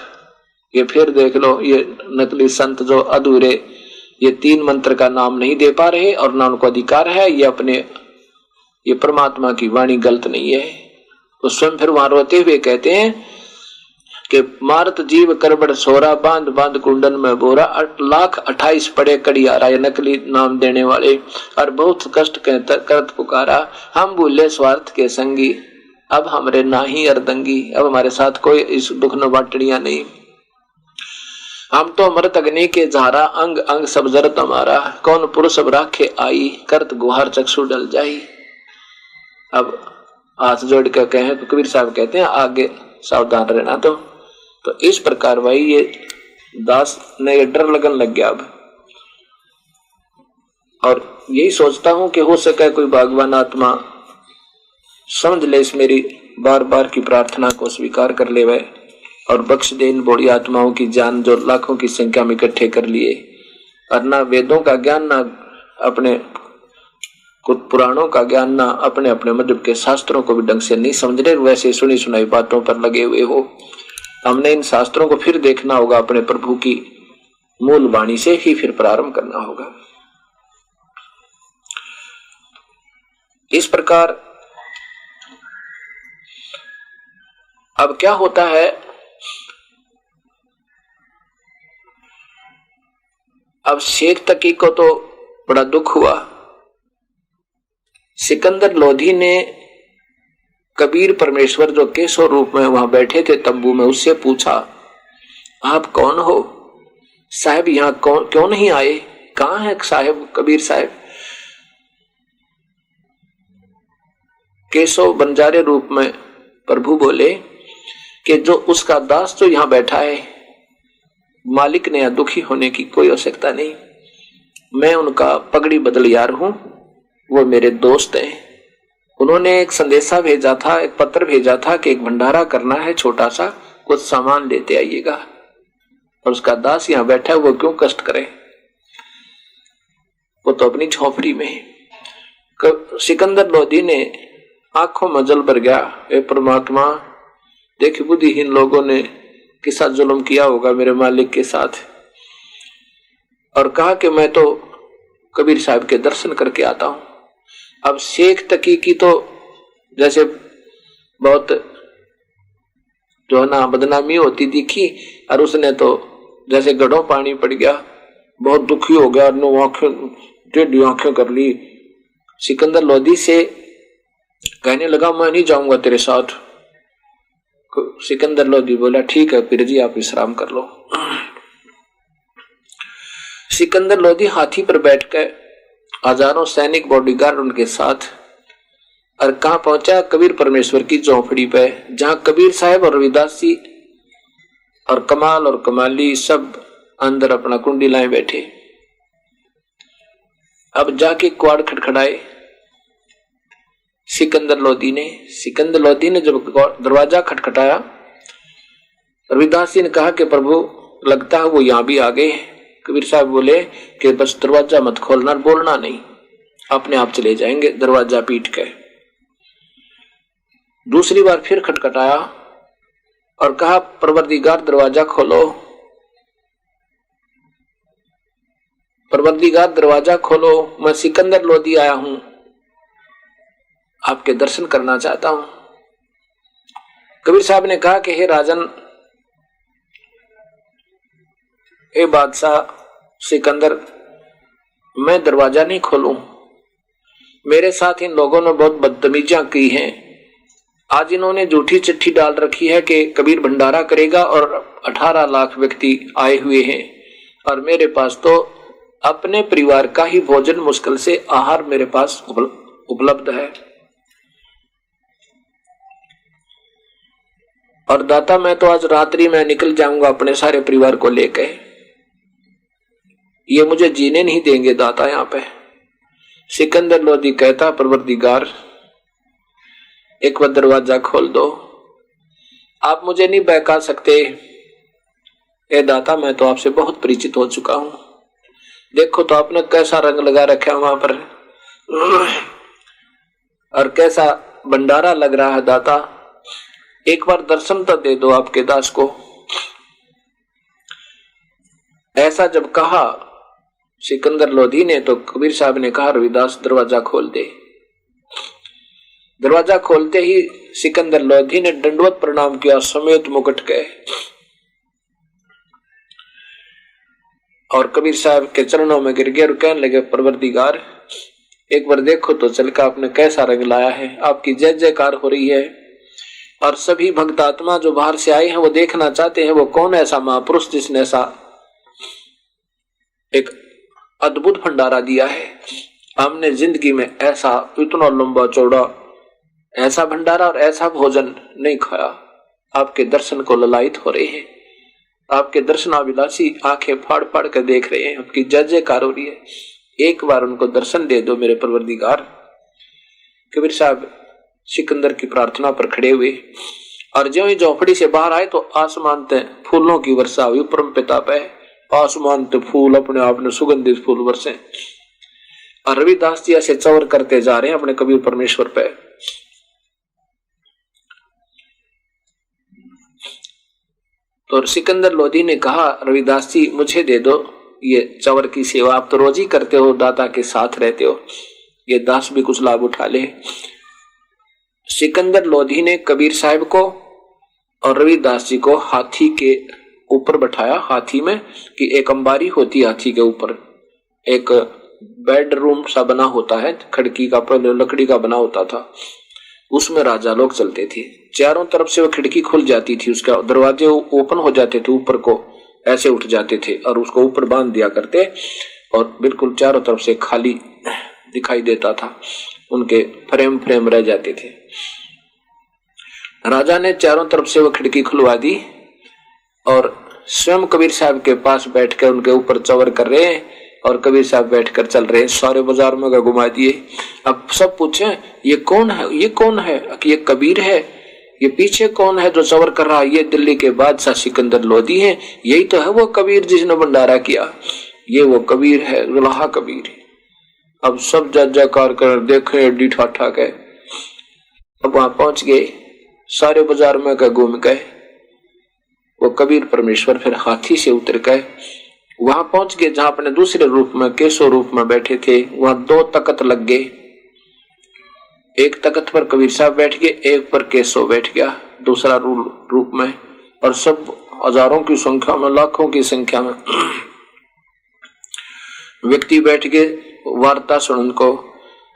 ये फिर देख लो, ये नकली संत जो अधूरे ये 3 मंत्र का नाम नहीं दे पा रहे और ना उनको अधिकार है, ये परमात्मा की वाणी गलत नहीं है। तो स्वयं फिर वहां रोते हुए कहते हैं कि मारत जीव करबड़ सोरा, बांध बांध कुंडन में बोरा। 8,28,00,000 पड़े कड़ियारा, ये नकली नाम देने वाले। और बहुत कष्ट करत पुकारा, हम भूले स्वार्थ के संगी। अब हमरे ना ही अर्दंगी, अब हमारे साथ कोई इस दुख न बाटड़िया नहीं। हम तो मृत अग्नि के झारा, अंग अंग सब जरत हमारा। कौन पुरुष अब राखे आई, करत गुहार चक्षु डल जाई। अब हाथ जोड़ कर कहें तो कबीर साहब कहते हैं आगे सावधान रहना। तो इस प्रकार भाई ये दास ने ये डर लगन लग गया अब, और यही सोचता हूं कि हो सके कोई भगवान आत्मा समझ ले इस मेरी बार बार की प्रार्थना को स्वीकार कर ले वह, और बख्श दे इन बड़ी आत्माओं की जान जो लाखों की संख्या में इकट्ठे कर लिए। और ना वेदों का ज्ञान, ना अपने कुछ पुराणों का ज्ञान, ना अपने अपने मधुब के शास्त्रों को भी ढंग से नहीं समझ रहे, वैसे सुनी सुनाई बातों पर लगे हुए हो। हमने इन शास्त्रों को फिर देखना होगा, अपने प्रभु की मूल वाणी से ही फिर प्रारंभ करना होगा। इस प्रकार अब क्या होता है अब शेख तकी को तो बड़ा दुख हुआ। सिकंदर लोधी ने कबीर परमेश्वर जो केशव रूप में वहां बैठे थे तंबू में, उससे पूछा, आप कौन हो साहब, यहाँ क्यों नहीं आए, कहाँ है साहब कबीर साहब। केशव बंजारे रूप में प्रभु बोले कि जो उसका दास जो यहां बैठा है, मालिक ने दुखी होने की कोई आवश्यकता नहीं, मैं उनका पगड़ी बदलियार हूं, वो मेरे दोस्त हैं। उन्होंने एक संदेशा भेजा था, एक पत्र भेजा था कि एक भंडारा करना है छोटा सा, कुछ सामान लेते आइएगा, और उसका दास यहां बैठा है, वो क्यों कष्ट करे, वो तो अपनी झोपड़ी में है। सिकंदर लोधी ने आंखों में जल भर गया, ए परमात्मा, देख बुद्धिहीन लोगों ने किसा जुल्म किया होगा मेरे मालिक के साथ, और कहा कि मैं तो कबीर साहब के दर्शन करके आता हूं। अब शेख तकी की तो जैसे बहुत जो है ना बदनामी होती दिखी, और उसने तो जैसे गढ़ों पानी पड़ गया, बहुत दुखी हो गया, आंखें टेढ़ी आंखें कर ली। सिकंदर लोधी से कहने लगा, मैं नहीं जाऊंगा तेरे साथ। सिकंदर लोधी बोला, ठीक है पीर जी, आप विश्राम कर लो। सिकंदर लोधी हाथी पर बैठकर, हजारों सैनिक बॉडीगार्ड उनके साथ, और कहां पहुंचा, कबीर परमेश्वर की झोपड़ी पे, जहां कबीर साहब और रविदास जी और कमाल और कमाली सब अंदर अपना कुंडी लाए बैठे। अब जाके क्वाड़ खटखड़ाए सिकंदर लोधी ने जब दरवाजा खटखटाया, रविदास जी ने कहा कि प्रभु लगता है वो यहां भी आ गए। कबीर साहब बोले कि बस दरवाजा मत खोलना, बोलना नहीं, अपने आप चले जाएंगे दरवाजा पीट के। दूसरी बार फिर खटखटाया और कहा, परवरदिगार दरवाजा खोलो, परवरदिगार दरवाजा खोलो, मैं सिकंदर लोधी आया हूं, आपके दर्शन करना चाहता हूं। कबीर साहब ने कहा कि हे राजन, हे बादशाह सिकंदर, मैं दरवाजा नहीं खोलूं, मेरे साथ इन लोगों ने बहुत बदतमीजियां की हैं। आज इन्होंने झूठी चिट्ठी डाल रखी है कि कबीर भंडारा करेगा और 18 लाख व्यक्ति आए हुए हैं, और मेरे पास तो अपने परिवार का ही भोजन मुश्किल से आहार मेरे पास उपलब्ध है, और दाता मैं तो आज रात्रि में निकल जाऊंगा अपने सारे परिवार को लेकर, ये मुझे जीने नहीं देंगे दाता यहाँ पे। सिकंदर लोधी कहता, परवरदिगार एक बार दरवाजा खोल दो, आप मुझे नहीं बहका सकते, ए दाता मैं तो आपसे बहुत परिचित हो चुका हूं, देखो तो आपने कैसा रंग लगा रखा है वहां पर, और कैसा भंडारा लग रहा है दाता, एक बार दर्शन तो दे दो आपके दास को। ऐसा जब कहा सिकंदर लोधी ने, तो कबीर साहब ने कहा, रविदास दरवाजा खोल दे। दरवाजा खोलते ही सिकंदर लोधी ने दंडवत प्रणाम किया समेत मुकुट के, और कबीर साहब के चरणों में गिर गए और कहने लगे, परवरदिगार एक बार देखो तो चल का आपने कैसा रंग लाया है, आपकी जय जयकार हो रही है, और सभी भक्त आत्मा जो बाहर से आए हैं वो देखना चाहते हैं वो कौन ऐसा महापुरुष जिसने ऐसा एक अद्भुत भंडारा दिया है। हमने जिंदगी में ऐसा इतना लंबा चौड़ा ऐसा भंडारा और ऐसा भोजन नहीं खाया। आपके दर्शन को ललायित हो रहे हैं, आपके दर्शनाभिलाषी आंखें फाड़ फाड़ कर देख रहे हैं, आपकी जय जयकार हो रही है, एक बार उनको दर्शन दे दो मेरे परवरदिगार। कबीर साहब सिकंदर की प्रार्थना पर खड़े हुए, और ज्यों ही झोपड़ी से बाहर आए तो आसमान ते फूलों की वर्षा हुई, परम पिता पे आसमान ते फूल अपने आप ने सुगंधित फूल वर्षे, और रविदास जी ऐसे चौर करते जा रहे हैं अपने कबीर परमेश्वर पे। तो सिकंदर लोधी ने कहा, रविदास जी मुझे दे दो ये चवर की सेवा, आप तो रोज ही करते हो, दाता के साथ रहते हो, ये दास भी कुछ लाभ उठा ले। सिकंदर लोधी ने कबीर साहब को और रविदास जी को हाथी के ऊपर बैठाया हाथी में, कि एक अंबारी होती है हाथी के ऊपर, एक बेडरूम सा बना होता है, खिड़की का, पहले लकड़ी का बना होता था, उसमें राजा लोग चलते थे। चारों तरफ से वो खिड़की खुल जाती थी, उसका दरवाजे ओपन हो जाते थे, ऊपर को ऐसे उठ जाते थे और उसको ऊपर बांध दिया करते, और बिल्कुल चारों तरफ से खाली दिखाई देता था, उनके फ्रेम फ्रेम रह जाते थे। राजा ने चारों तरफ से वो खिड़की खुलवा दी और स्वयं कबीर साहब के पास बैठकर उनके ऊपर चवर कर रहे हैं, और कबीर साहब बैठकर चल रहे हैं, सारे बाजार में घुमा दिए। अब सब पूछे ये कौन है, ये कौन है, कि ये कबीर है। ये पीछे कौन है जो चवर कर रहा है, ये दिल्ली के बादशाह सिकंदर लोधी है, यही तो है वो कबीर जिसने भंडारा किया, ये वो कबीर है, दुल्हा कबीर। अब सब जयकार कर देखे डी ठाठा गए। अब वहां पहुंच गए, सारे बाजार में घूम गए, वो कबीर परमेश्वर फिर हाथी से उतर गए, वहां पहुंच गए जहां अपने दूसरे रूप में, केशव रूप में बैठे थे। वहां दो तख्त लग गए, एक तख्त पर कबीर साहब बैठ गए, एक पर केशव बैठ गया दूसरा रूप में, और सब हजारों की संख्या में, लाखों की संख्या में व्यक्ति बैठ गए वार्ता सुन उनको।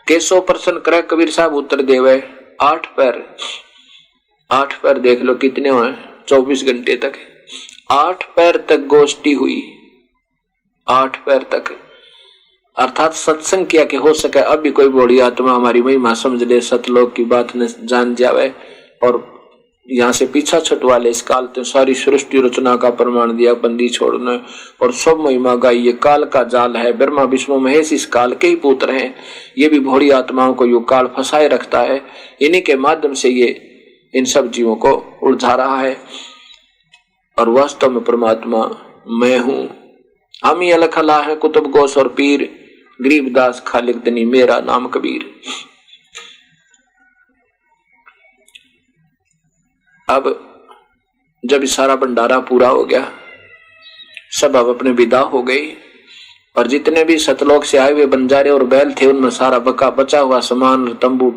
केशव प्रश्न करे, कबीर साहब उत्तर देवे, 8 पैर, 8 पैर देख लो कितने हुए, 24 घंटे तक 8 पैर तक गोष्ठी हुई, 8 पैर तक, अर्थात सत्संग किया कि हो सके अब भी कोई बड़ी आत्मा हमारी महिमा समझ ले, सतलोक की बात न जान जावे, और यहाँ से पीछा छुटवा ले। इस काल तो सारी सृष्टि रचना का प्रमाण दिया, बंदी छोड़ने और सब महिमा गाई, ये काल का जाल है, ब्रह्मा विष्णु महेश इस काल के ही पुत्र हैं, ये भी भोड़ी आत्माओं को यो काल फंसाए रखता है, इन्हीं के माध्यम से ये इन सब जीवों को उलझा रहा है। और वास्तव में परमात्मा मैं हूं, हम ही अलख अला है, कुतुब गोस और पीर, गरीबदास खालिक दनी, मेरा नाम कबीर। अब जब सारा भंडारा पूरा हो गया, सब अब अपने विदा हो गए, और जितने भी सतलोक से आए हुए बंजारे और बैल थे, उनमें सारा बचा हुआ सामान तंबू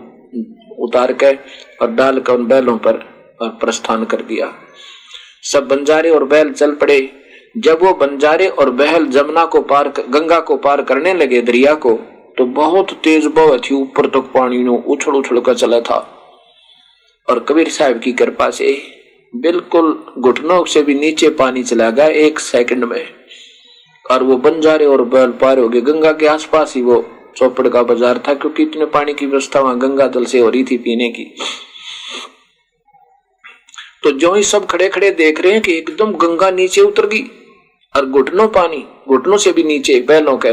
उतार के और डाल कर उन बैलों पर प्रस्थान कर दिया। सब बंजारे और बैल चल पड़े। जब वो बंजारे और बैल जमुना को पार, गंगा को पार करने लगे, दरिया को, तो बहुत तेज बह थी, ऊपर तक पानी नो उछल उछल कर चला था, और कबीर साहब की कृपा से बिल्कुल घुटनों से भी नीचे पानी चला गया 1 सेकंड में, और वो बंजारे और बैल पार हो गए। गंगा के आसपास ही वो चौपड़ का बाजार था, क्योंकि इतने पानी की व्यवस्था वहां गंगा जल से हो रही थी पीने की। तो जो ही सब खड़े खड़े देख रहे हैं कि एकदम गंगा नीचे उतर गई, और घुटनों पानी, घुटनों से भी नीचे बैलों के,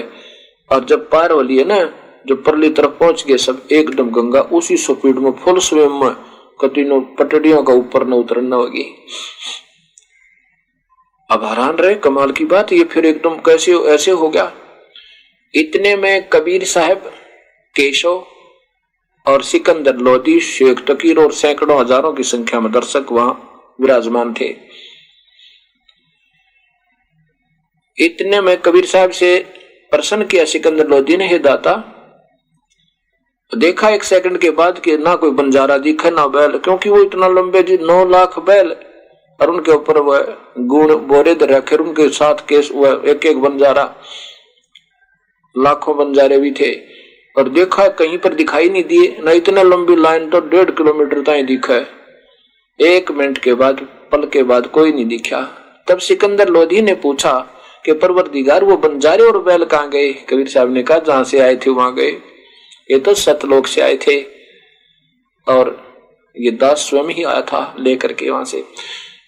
और जब पार हो लिए ना, जब परली तरफ पहुंच गए सब, एकदम गंगा उसी स्पीड में फुल स्विम में, कतीनों पटड़ियों का ऊपर न उतरना होगी। अब हैरान रहे, कमाल की बात, ये फिर एकदम कैसे ऐसे हो गया। इतने में कबीर साहब, केशव और सिकंदर लोधी, शेख तकीर और सैकड़ों हजारों की संख्या में दर्शक वहां विराजमान थे। इतने में कबीर साहब से प्रश्न किया सिकंदर लोधी ने, हे दाता, देखा 1 सेकंड के बाद कि ना कोई बंजारा दिखा ना बैल, क्योंकि वो इतना लंबे जी 9 लाख बैल, और उनके ऊपर वह गुण बोरे दर रखे, उनके साथ केस वह एक बंजारा, लाखों बंजारे भी थे, और देखा कहीं पर दिखाई नहीं दिए, ना इतने लंबी लाइन तो 1.5 किलोमीटर तक दिखा है। 1 मिनट के बाद, पल के बाद कोई नहीं दिखा। तब सिकंदर लोधी ने पूछा कि परवरदिगार वो बंजारे और बैल कहाँ गए? कबीर साहब ने कहा जहां से आए थे वहां गए, ये तो सतलोक से आए थे, और ये दास स्वयं ही आया था लेकर के वहां से।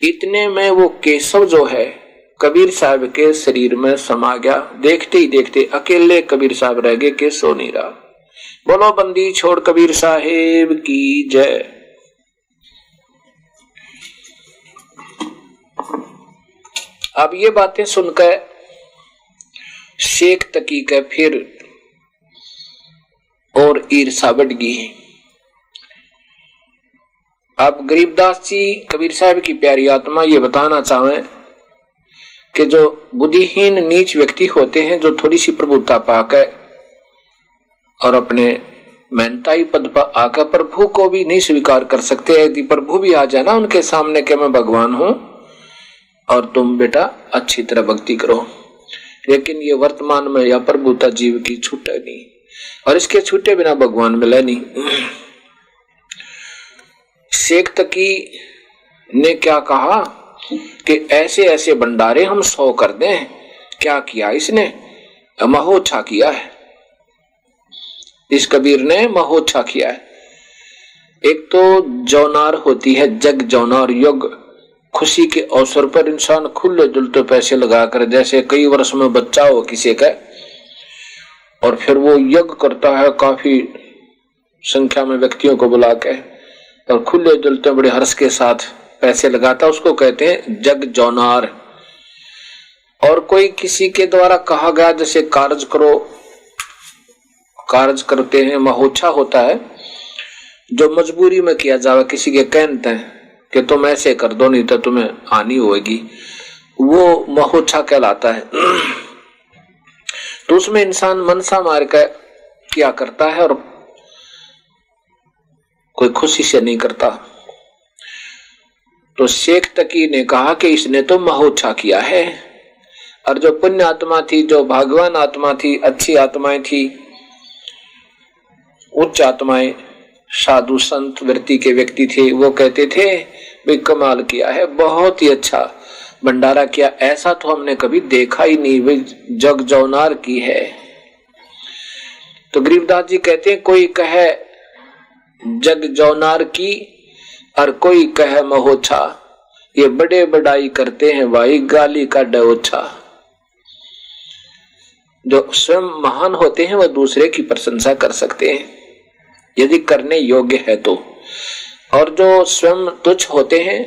इतने में वो केशव जो है कबीर साहब के शरीर में समा गया। देखते ही देखते अकेले कबीर साहब रह गए, केशव नहीं रहा। बोलो बंदी छोड़ कबीर साहेब की जय। अब ये बातें सुनकर शेख तकी का फिर और ईर्षा बढ़ गई। अब गरीबदास जी कबीर साहब की प्यारी आत्मा ये बताना चाहे कि जो बुद्धिहीन नीच व्यक्ति होते हैं, जो थोड़ी सी प्रभुता पाकर और अपने मेहनताई पद पर आकर प्रभु को भी नहीं स्वीकार कर सकते, यदि प्रभु भी आ जाए ना उनके सामने कि मैं भगवान हूं, और तुम बेटा अच्छी तरह भक्ति करो। लेकिन ये वर्तमान में या प्रभुता जीव की छूटे नहीं, और इसके छूटे बिना भगवान मिले नहीं। शेख तकी ने क्या कहा कि ऐसे ऐसे भंडारे हम 100 कर दें। क्या किया इसने? महोत्सा किया है। इस कबीर ने महोत्सा किया है। एक तो जौनार होती है, जग जौनार योग, खुशी के अवसर पर इंसान खुले जुलते पैसे लगाकर, जैसे कई वर्ष में बच्चा हो किसी का, और फिर वो यज्ञ करता है काफी संख्या में व्यक्तियों को बुला के, और खुले जुलते बड़े हर्ष के साथ पैसे लगाता, उसको कहते हैं जग जौनार। और कोई किसी के द्वारा कहा गया, जैसे कार्य करो, कार्य करते हैं, महोत्सा होता है जो मजबूरी में किया जावे, किसी के कहते हैं कि तुम ऐसे कर दो नहीं तो तुम्हें हानि होगी, वो महोत्सा कहलाता है। तो उसमें इंसान मनसा मार कर क्या करता है और कोई खुशी से नहीं करता। तो शेख तकी ने कहा कि इसने तो महोत्सा किया है, और जो पुण्य आत्मा थी, जो भगवान आत्मा थी, अच्छी आत्माएं थी, उच्च आत्माएं, साधु संत वृत्ति के व्यक्ति थे, वो कहते थे भाई कमाल किया है, बहुत ही अच्छा भंडारा किया, ऐसा तो हमने कभी देखा ही नहीं, भाई जग जौनार की है। तो गरीबदास जी कहते हैं कोई कहे जग जौनार की और कोई कहे महोत्सा, ये बड़े बड़ाई करते हैं भाई, गाली का डोछा। जो स्वयं महान होते हैं वह दूसरे की प्रशंसा कर सकते हैं यदि करने योग्य है तो, और जो स्वयं तुच्छ होते हैं,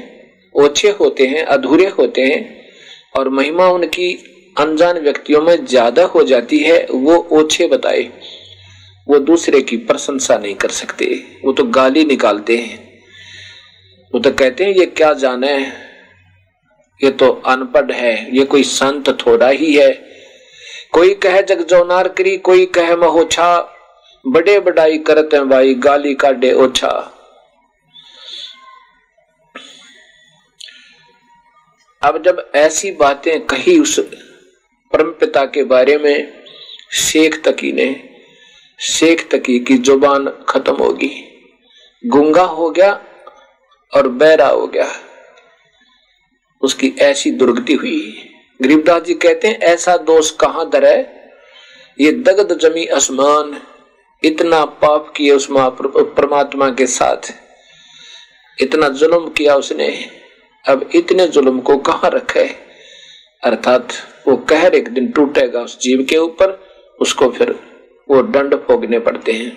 ओछे होते हैं, अधूरे होते हैं, और महिमा उनकी अनजान व्यक्तियों में ज्यादा हो जाती है, वो ओछे बताए, वो दूसरे की प्रशंसा नहीं कर सकते, वो तो गाली निकालते हैं। वो तो कहते हैं ये क्या जाने, ये तो अनपढ़ है, ये कोई संत थोड़ा ही है। कोई कहे जग जौनार करी, कोई कहे महोत्सा, बड़े बड़ाई करते हैं भाई, गाली काटे ओछा। अब जब ऐसी बातें कही उस परमपिता के बारे में शेख तकी ने, शेख तकी की जुबान खत्म होगी, गूंगा हो गया और बहरा हो गया, उसकी ऐसी दुर्गति हुई। गरीबदास जी कहते हैं ऐसा दोष कहां दर है, ये दगद जमी आसमान, इतना पाप किए उस परमात्मा के साथ, इतना जुल्म किया उसने, अब इतने जुल्म को कहां रखे। अर्थात वो कहर एक दिन टूटेगा उस जीव के ऊपर, उसको फिर वो दंड भोगने पड़ते हैं।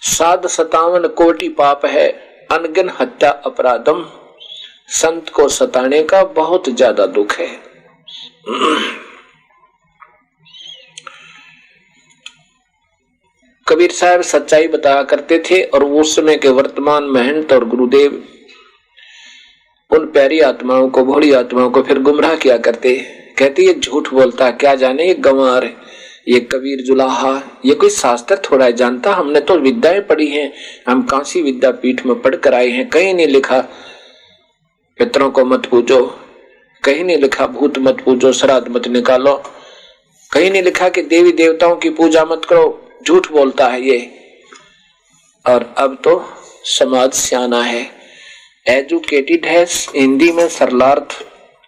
57 कोटि पाप है, अनगिन हत्या अपराधम, संत को सताने का बहुत ज्यादा दुख है। कबीर साहब सच्चाई बताया करते थे, और उस समय के वर्तमान महंत और गुरुदेव उन प्यारी आत्माओं को, भोली आत्माओं को फिर गुमराह किया करते, कहते ये झूठ बोलता, क्या जाने ये गंवार, ये कबीर जुलाहा, ये कोई शास्त्र थोड़ा है जानता, हमने तो विद्याएं पढ़ी हैं, हम काशी विद्यापीठ में पढ़ कर आए हैं, कहीं नहीं लिखा पितरों को मत पूजो, कहीं नहीं लिखा भूत मत पूजो, श्राद्ध मत निकालो, कहीं नहीं लिखा कि देवी देवताओं की पूजा मत करो, झूठ बोलता है ये। और अब तो समाज सियाना है, एजुकेटेड है, हिंदी में सरलार्थ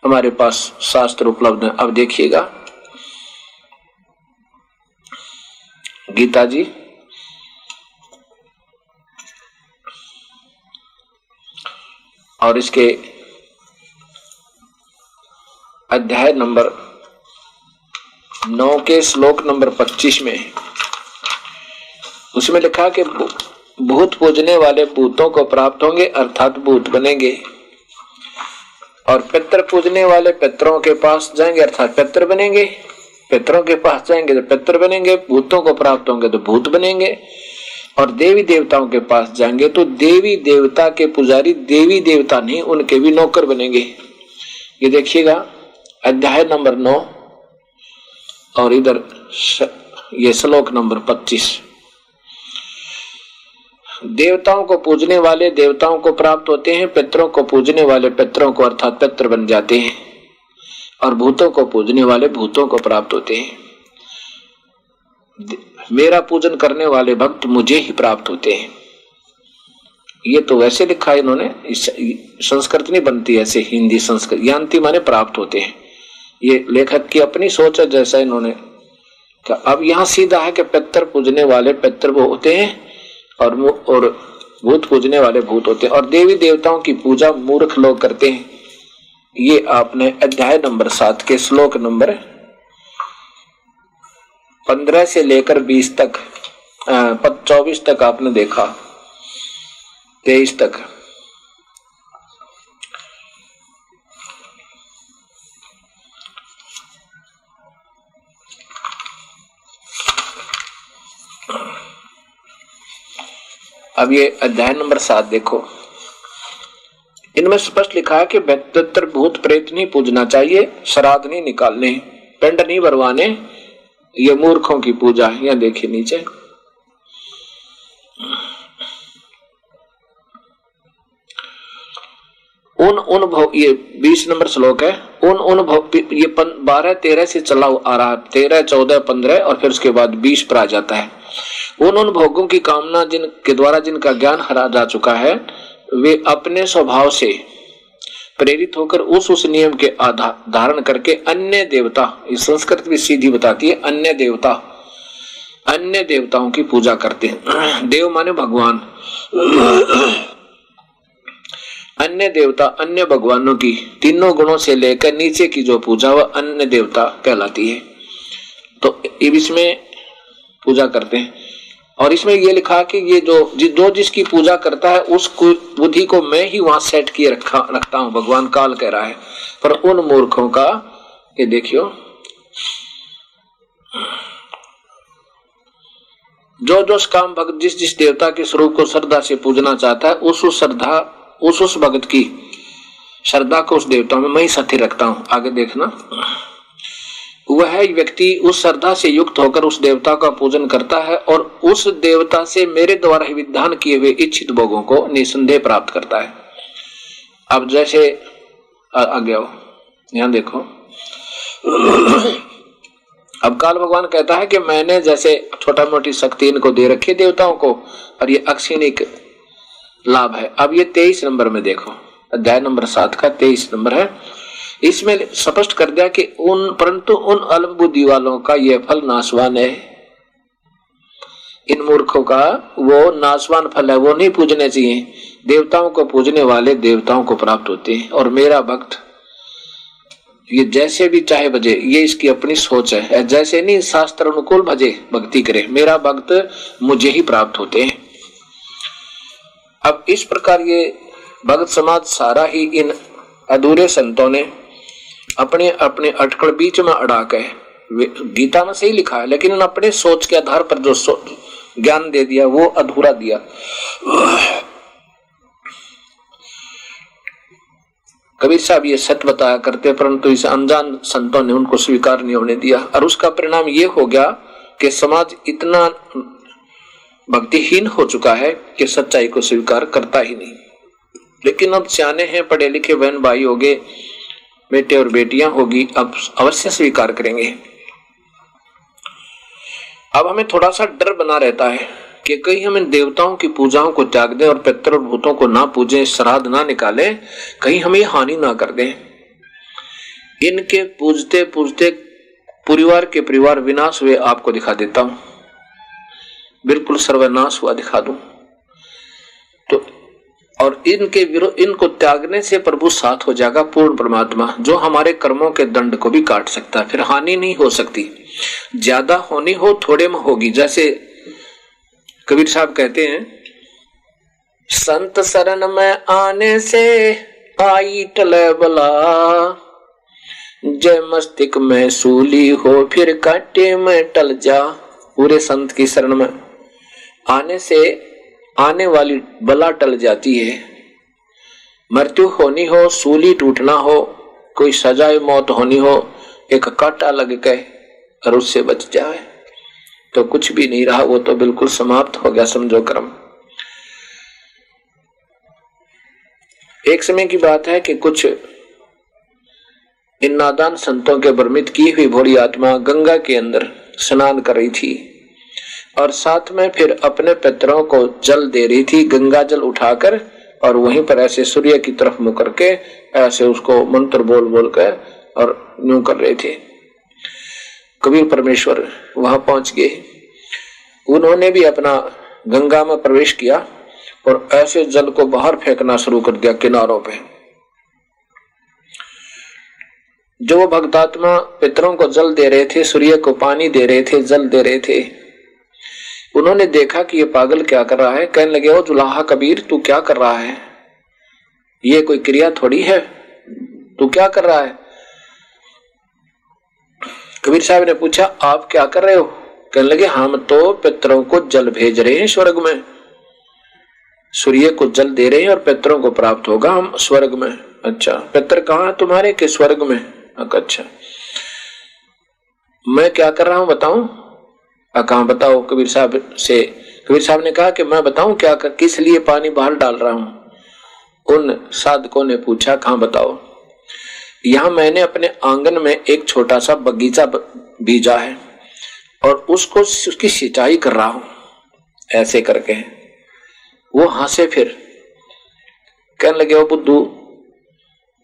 हमारे पास शास्त्र उपलब्ध है। अब देखिएगा गीता जी और इसके अध्याय नंबर 9 के श्लोक नंबर 25 में, उसमें लिखा कि भूत पूजने वाले भूतों को प्राप्त होंगे, अर्थात भूत बनेंगे, और पितर पूजने वाले पितरों के पास जाएंगे, अर्थात पितर बनेंगे, पितरों के पास जाएंगे तो पितर बनेंगे, भूतों को प्राप्त होंगे तो भूत बनेंगे, और देवी देवताओं के पास जाएंगे तो देवी देवता के पुजारी, देवी देवता नहीं उनके भी नौकर बनेंगे। ये देखिएगा अध्याय नंबर 9 और इधर ये श्लोक नंबर 25। देवताओं को पूजने वाले देवताओं को प्राप्त होते हैं, पितरों को पूजने वाले पितरों को अर्थात पितर बन जाते हैं, और भूतों को पूजने वाले भूतों को प्राप्त होते हैं। मेरा पूजन करने वाले भक्त मुझे ही प्राप्त होते हैं। ये तो वैसे लिखा है इन्होंने, संस्कृत नहीं बनती ऐसे हिंदी संस्कृत, यान्ति माने प्राप्त होते हैं। ये लेखक की अपनी सोच है जैसा इन्होंने कहा। अब यहाँ सीधा है कि पितर पूजने वाले पितर वो होते हैं और भूत पूजने वाले भूत होते हैं, और देवी देवताओं की पूजा मूर्ख लोग करते हैं। ये आपने अध्याय नंबर 7 के श्लोक नंबर 15 से लेकर 20 तक 24 तक आपने देखा, 23 तक। अब ये अध्याय नंबर 7 देखो, इनमें स्पष्ट लिखा है कि पितर भूत प्रेत नहीं पूजना चाहिए, श्राद्ध नहीं निकालने, पिंड नहीं भरवाने, ये मूर्खों की पूजा है। यह देखिए नीचे, ये 20 नंबर श्लोक है। ये 12-13 से चला आ रहा है, 13, 14, 15 और फिर उसके बाद 20 पर आ जाता है। उन भोगों की कामना जिनके द्वारा जिनका ज्ञान हरा जा चुका है, वे अपने स्वभाव से प्रेरित होकर उस नियम के धारण करके अन्य देवता, इस संस्कृत भी सीधी बताती है, अन्य देवताओं की पूजा करते हैं। देव माने भगवान, अन्य देवता अन्य भगवानों की तीनों गुणों से लेकर नीचे की जो पूजा वह अन्य देवता कहलाती है। तो इसमें पूजा करते हैं, और इसमें ये लिखा कि ये जो जिसकी पूजा करता है उस बुद्धि को मैं ही वहां सेट किए रखता हूं, भगवान काल कह रहा है। पर उन मूर्खों का ये देखियो, जो काम भक्त जिस देवता के स्वरूप को श्रद्धा से पूजना चाहता है, उस भक्त की श्रद्धा को उस देवता में मैं ही स्थिर रखता हूं। आगे देखना, वह व्यक्ति उस श्रद्धा से युक्त होकर उस देवता का पूजन करता है और उस देवता से मेरे द्वारा ही विधान किए हुए इच्छित भोगों को निसंदेह प्राप्त करता है। अब जैसे आगे आओ, यहां देखो, अब काल भगवान कहता है कि मैंने जैसे छोटा मोटी शक्ति इनको दे रखी देवताओं को, और ये अक्षिणिक लाभ है। अब ये 23 नंबर में देखो, अध्याय नंबर 7 का 23 नंबर है। इसमें स्पष्ट कर दिया कि परंतु उन अल्प बुद्धि वालों का यह फल नाशवान है। इन मूर्खों का वो नाशवान फल है, वो नहीं पूजने चाहिए। देवताओं को पूजने वाले देवताओं को प्राप्त होते हैं, और मेरा भक्त ये जैसे भी चाहे भजे, ये इसकी अपनी सोच है, जैसे नहीं शास्त्र अनुकूल भजे भक्ति करे, मेरा भक्त मुझे ही प्राप्त होते हैं। अब इस प्रकार ये भक्त समाज सारा ही इन अधूरे संतों ने अपने अपने अटकल बीच में अड़ा के, गीता में सही लिखा है, लेकिन उन अपने सोच के आधार पर जो ज्ञान दे दिया वो अधूरा दिया। कबीर साहब ये सत्य बताया करते, परंतु इस अनजान संतों ने उनको स्वीकार नहीं होने दिया, और उसका परिणाम ये हो गया कि समाज इतना भक्तिहीन हो चुका है कि सच्चाई को स्वीकार करता ही नहीं। लेकिन अब सियाने हैं, पढ़े लिखे बहन भाई होंगे, बेटे और बेटियां होगी, अब अवश्य स्वीकार करेंगे। अब हमें थोड़ा सा डर बना रहता है कि कहीं हम इन देवताओं की पूजाओं को त्याग दें और पितर और भूतों को ना पूजें, श्राद्ध ना निकालें, कहीं हमें हानि ना कर दें। इनके पूजते पूजते परिवार विनाश हुए आपको दिखा देता हूं, बिल्कुल सर्वनाश हुआ दिखा दूं तो। और इनको त्यागने से प्रभु साथ हो जाएगा, पूर्ण परमात्मा, जो हमारे कर्मों के दंड को भी काट सकता है। फिर हानि नहीं हो सकती, ज्यादा होनी हो थोड़े में होगी। जैसे कबीर साहब कहते हैं, संत शरण में आने से आई टले बला, जय मस्तिष्क में सूली हो फिर काटे में टल जा। पूरे संत की शरण में आने से आने वाली बला टल जाती है। मृत्यु होनी हो, सूली टूटना हो, कोई सजाए मौत होनी हो, एक कांटा लग गए और उससे बच जाए तो कुछ भी नहीं रहा, वो तो बिल्कुल समाप्त हो गया, समझो कर्म। एक समय की बात है कि कुछ इन नादान संतों के भ्रमित की हुई भोली आत्मा गंगा के अंदर स्नान कर रही थी और साथ में फिर अपने पितरों को जल दे रही थी, गंगा जल उठाकर, और वहीं पर ऐसे सूर्य की तरफ मुंह करके ऐसे उसको मंत्र बोल बोल कर और यूं कर रहे थे। कबीर परमेश्वर वहां पहुंच गए। उन्होंने भी अपना गंगा में प्रवेश किया और ऐसे जल को बाहर फेंकना शुरू कर दिया किनारों पे। जो वो भक्तात्मा पितरों को जल दे रहे थे, सूर्य को पानी दे रहे थे, जल दे रहे थे, उन्होंने देखा कि ये पागल क्या कर रहा है। कहने लगे, ओ जुलाहा कबीर, तू क्या कर रहा है? ये कोई क्रिया थोड़ी है, तू क्या कर रहा है? कबीर साहब ने पूछा, आप क्या कर रहे हो? कहने लगे, हम तो पितरों को जल भेज रहे हैं स्वर्ग में, सूर्य को जल दे रहे हैं और पितरों को प्राप्त होगा हम स्वर्ग में। अच्छा, पितर कहाँ है तुम्हारे? के स्वर्ग में। अच्छा, मैं क्या कर रहा हूं बताऊं? कहाँ बताओ? कबीर साहब से कबीर साहब ने कहा कि मैं बताऊं क्या कर, किस लिए पानी बाहर डाल रहा हूं? उन साधकों ने पूछा, कहाँ बताओ? यहां मैंने अपने आंगन में एक छोटा सा बगीचा बीजा है और उसकी सिंचाई कर रहा हूं, ऐसे करके। वो हंसे, फिर कहने लगे, ओ बुद्धू,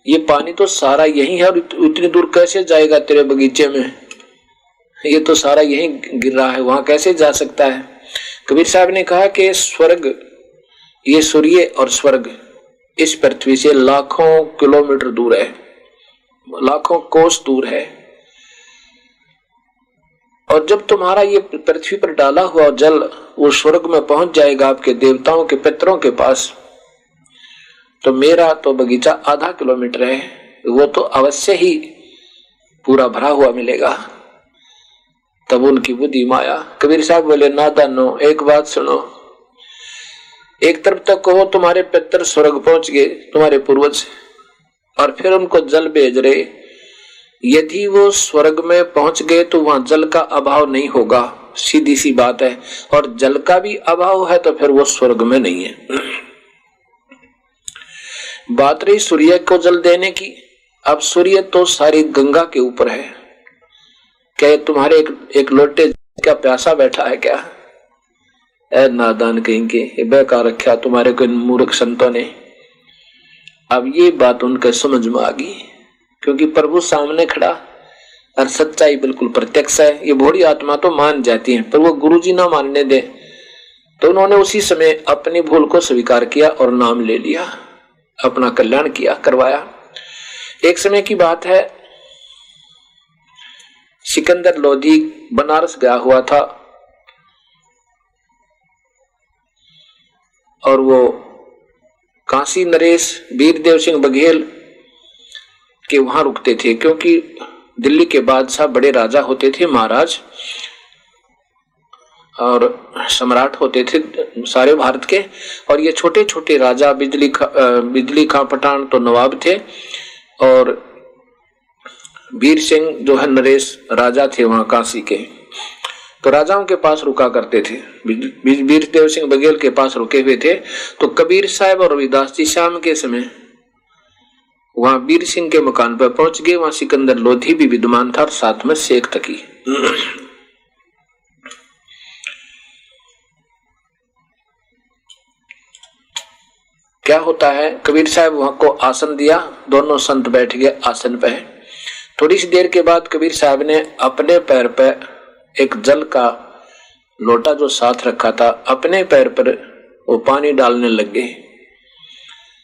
ये पानी तो सारा यही है और उतनी दूर कैसे जाएगा तेरे बगीचे में? ये तो सारा यही गिर रहा है, वहां कैसे जा सकता है? कबीर साहब ने कहा कि स्वर्ग, ये सूर्य और स्वर्ग इस पृथ्वी से लाखों किलोमीटर दूर है, लाखों कोस दूर है, और जब तुम्हारा ये पृथ्वी पर डाला हुआ जल वो स्वर्ग में पहुंच जाएगा आपके देवताओं के पितरों के पास, तो मेरा तो बगीचा आधा किलोमीटर है, वो तो अवश्य ही पूरा भरा हुआ मिलेगा। तब उनकी बुद्धि माया। कबीर साहब बोले, नादानो, एक बात सुनो, एक तरफ तक कहो तुम्हारे पितर स्वर्ग पहुंच गए, तुम्हारे पूर्वज, और फिर उनको जल भेज रहे। यदि वो स्वर्ग में पहुंच गए तो वहां जल का अभाव नहीं होगा, सीधी सी बात है, और जल का भी अभाव है तो फिर वो स्वर्ग में नहीं है। बात रही सूर्य को जल देने की। अब सूर्य तो सारी गंगा के ऊपर है, क्या तुम्हारे एक लोटे का प्यासा बैठा है क्या? ऐ नादान कहीं के, बेकार रखा तुम्हारे को मूर्ख संतों ने। अब ये बात उनके समझ में आ गई, क्योंकि प्रभु सामने खड़ा और सच्चाई बिल्कुल प्रत्यक्ष है। ये भोली आत्मा तो मान जाती है, पर वो गुरुजी ना मानने दे, तो उन्होंने उसी समय अपनी भूल को स्वीकार किया और नाम ले लिया, अपना कल्याण किया, करवाया। एक समय की बात है, सिकंदर लोधी बनारस गया हुआ था और वो काशी नरेश वीरदेव सिंह बघेल के वहां रुकते थे, क्योंकि दिल्ली के बादशाह बड़े राजा होते थे, महाराज और सम्राट होते थे सारे भारत के, और ये छोटे छोटे राजा बिजली खां पठान तो नवाब थे, और वीर सिंह जो है नरेश राजा थे वहां काशी के, तो राजाओं के पास रुका करते थे। वीरदेव सिंह बघेल के पास रुके हुए थे। तो कबीर साहब और रविदास जी शाम के समय वहां वीर सिंह के मकान पर पहुंच गए। वहां सिकंदर लोधी भी विद्यमान था और साथ में शेख तकी। क्या होता है, कबीर साहब वहां को आसन दिया, दोनों संत बैठ गए आसन पे। थोड़ी सी देर के बाद कबीर साहब ने अपने पैर पे एक जल का लोटा जो साथ रखा था, अपने पैर पर वो पानी डालने लग गए।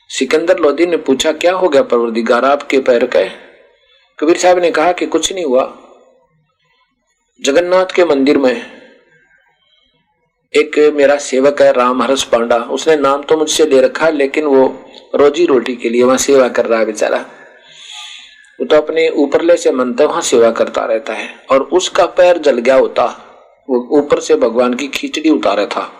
सिकंदर लोधी ने पूछा, क्या हो गया परवरदिगार आपके पैर का? कबीर साहब ने कहा कि कुछ नहीं हुआ, जगन्नाथ के मंदिर में एक मेरा सेवक है रामहर्ष पांडा, उसने नाम तो मुझसे ले रखा है, लेकिन वो रोजी रोटी के लिए वहां सेवा कर रहा है बेचारा। वो तो अपने ऊपरले से मनता वहां सेवा करता रहता है, और उसका पैर जल गया होता, वो ऊपर से भगवान की खिचड़ी उतारा था।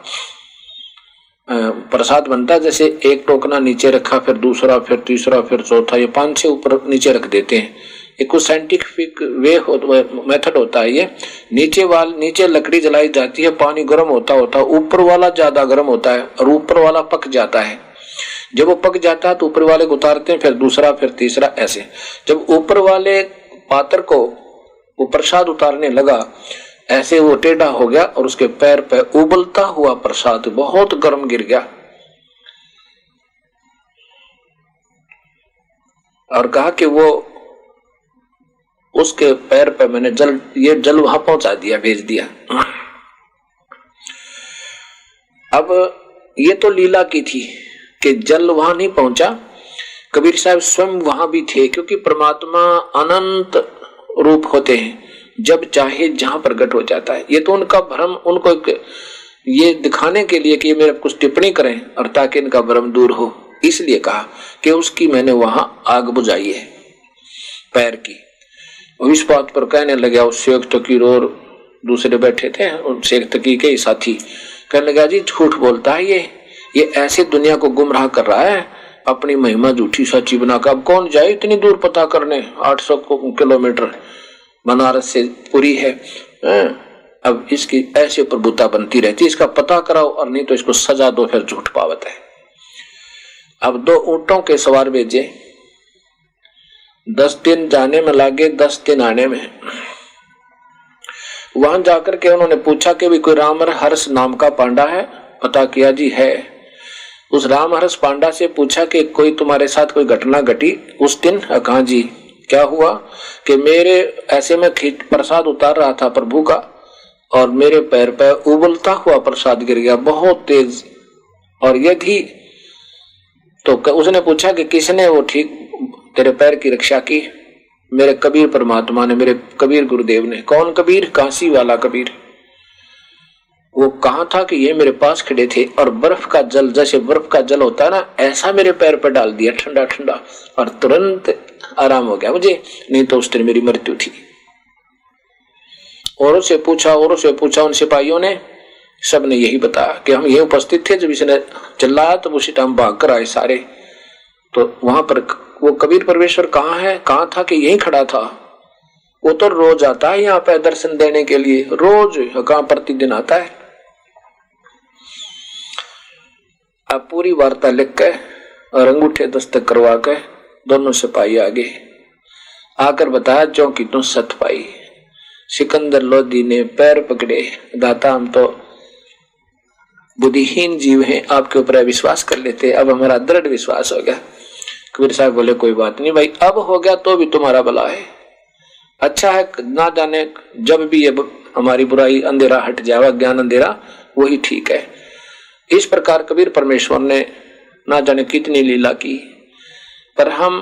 प्रसाद बनता, जैसे एक टोकना नीचे रखा, फिर दूसरा, फिर तीसरा, फिर चौथा, ये 5-6 ऊपर नीचे रख देते हैं। एक साइंटिफिक मेथड होता है ये। नीचे लकड़ी जलाई जाती है, पानी गर्म होता ऊपर वाला ज्यादा गर्म होता है और ऊपर वाला पक जाता है। जब वो पक जाता है तो ऊपर वाले को उतारते हैं, फिर दूसरा, फिर तीसरा, ऐसे। जब ऊपर वाले पात्र को वो प्रसाद उतारने लगा, ऐसे वो टेढ़ा हो गया और उसके पैर पे उबलता हुआ प्रसाद बहुत गर्म गिर गया और कहा कि वो उसके पैर पे मैंने जल वहां पहुंचा दिया, भेज दिया। अब ये तो लीला की थी कि जल वहां नहीं पहुंचा, कबीर साहब स्वयं वहां भी थे, क्योंकि परमात्मा अनंत रूप होते हैं, जब चाहे जहां प्रकट हो जाता है। ये तो उनका भ्रम, उनको ये दिखाने के लिए कि ये मेरे कुछ टिप्पणी करें और ताकि इनका भ्रम दूर हो, इसलिए कहा कि उसकी मैंने वहां आग बुझाई है पैर की। इस बात पर कहने लगा उस शेख तकीर और दूसरे बैठे थे, उन शेख तकी के ही साथी, कहने लगा जी झूठ बोलता है ये ऐसे दुनिया को गुमराह कर रहा है, अपनी महिमा झूठी सच्ची बनाकर। अब कौन जाए इतनी दूर पता करने, 800 किलोमीटर बनारस से पूरी है। अब इसकी ऐसे प्रभुता बनती रहती, इसका पता कराओ और नहीं तो इसको सजा दो, फिर झूठ पावत है। अब 2 ऊंटों के सवार भेजे, 10 दिन जाने में लगे, 10 दिन आने में। वहां जाकर के उन्होंने पूछा कि भी कोई राम हर्ष नाम का पांडा है? पता किया जी है। उस राम हर्ष पांडा से पूछा कि कोई तुम्हारे साथ कोई घटना घटी उस दिन? कहा जी। क्या हुआ कि मेरे ऐसे में प्रसाद उतार रहा था प्रभु का और मेरे पैर पे उबलता हुआ प्रसाद गिर गया बहुत तेज। और यदि तो उसने पूछा कि किसने वो ठीक तेरे पैर की रक्षा की? मेरे कबीर परमात्मा ने, मेरे कबीर गुरुदेव ने। कौन कबीर? काशी वाला कबीर। वो कहा था कि ये मेरे पास खड़े थे और बर्फ का जल, जैसे बर्फ का जल होता है ना, ऐसा मेरे पैर पर डाल दिया ठंडा ठंडा और तुरंत आराम हो गया मुझे, नहीं तो उस दिन मेरी मृत्यु थी। औरों से पूछा उन सिपाहियों ने, सब ने यही बताया कि हम ये उपस्थित थे जब इसने चिल्लाया तो उसी टाइम भाग कर आए सारे। तो वहां पर वो कबीर परमेश्वर कहाँ है? कहाँ था कि यही खड़ा था। वो तो रोज आता है यहाँ पे दर्शन देने के लिए, रोज कहाँ प्रतिदिन आता है। अब पूरी वार्ता लिख के और अंगूठे दस्तक करवा के दोनों सिपाही आगे आकर बताया चौकी तो सत पाई। सिकंदर लोधी ने पैर पकड़े, दाता हम तो बुद्धिहीन जीव हैं, आपके ऊपर विश्वास कर लेते, अब हमारा दृढ़ विश्वास हो गया। कबीर साहब बोले कोई बात नहीं भाई, अब हो गया तो भी तुम्हारा भला है, अच्छा है, ना जाने जब भी ये हमारी बुराई अंधेरा हट जाएगा, ज्ञान अंधेरा वही ठीक है। इस प्रकार कबीर परमेश्वर ने ना जाने कितनी लीला की, पर हम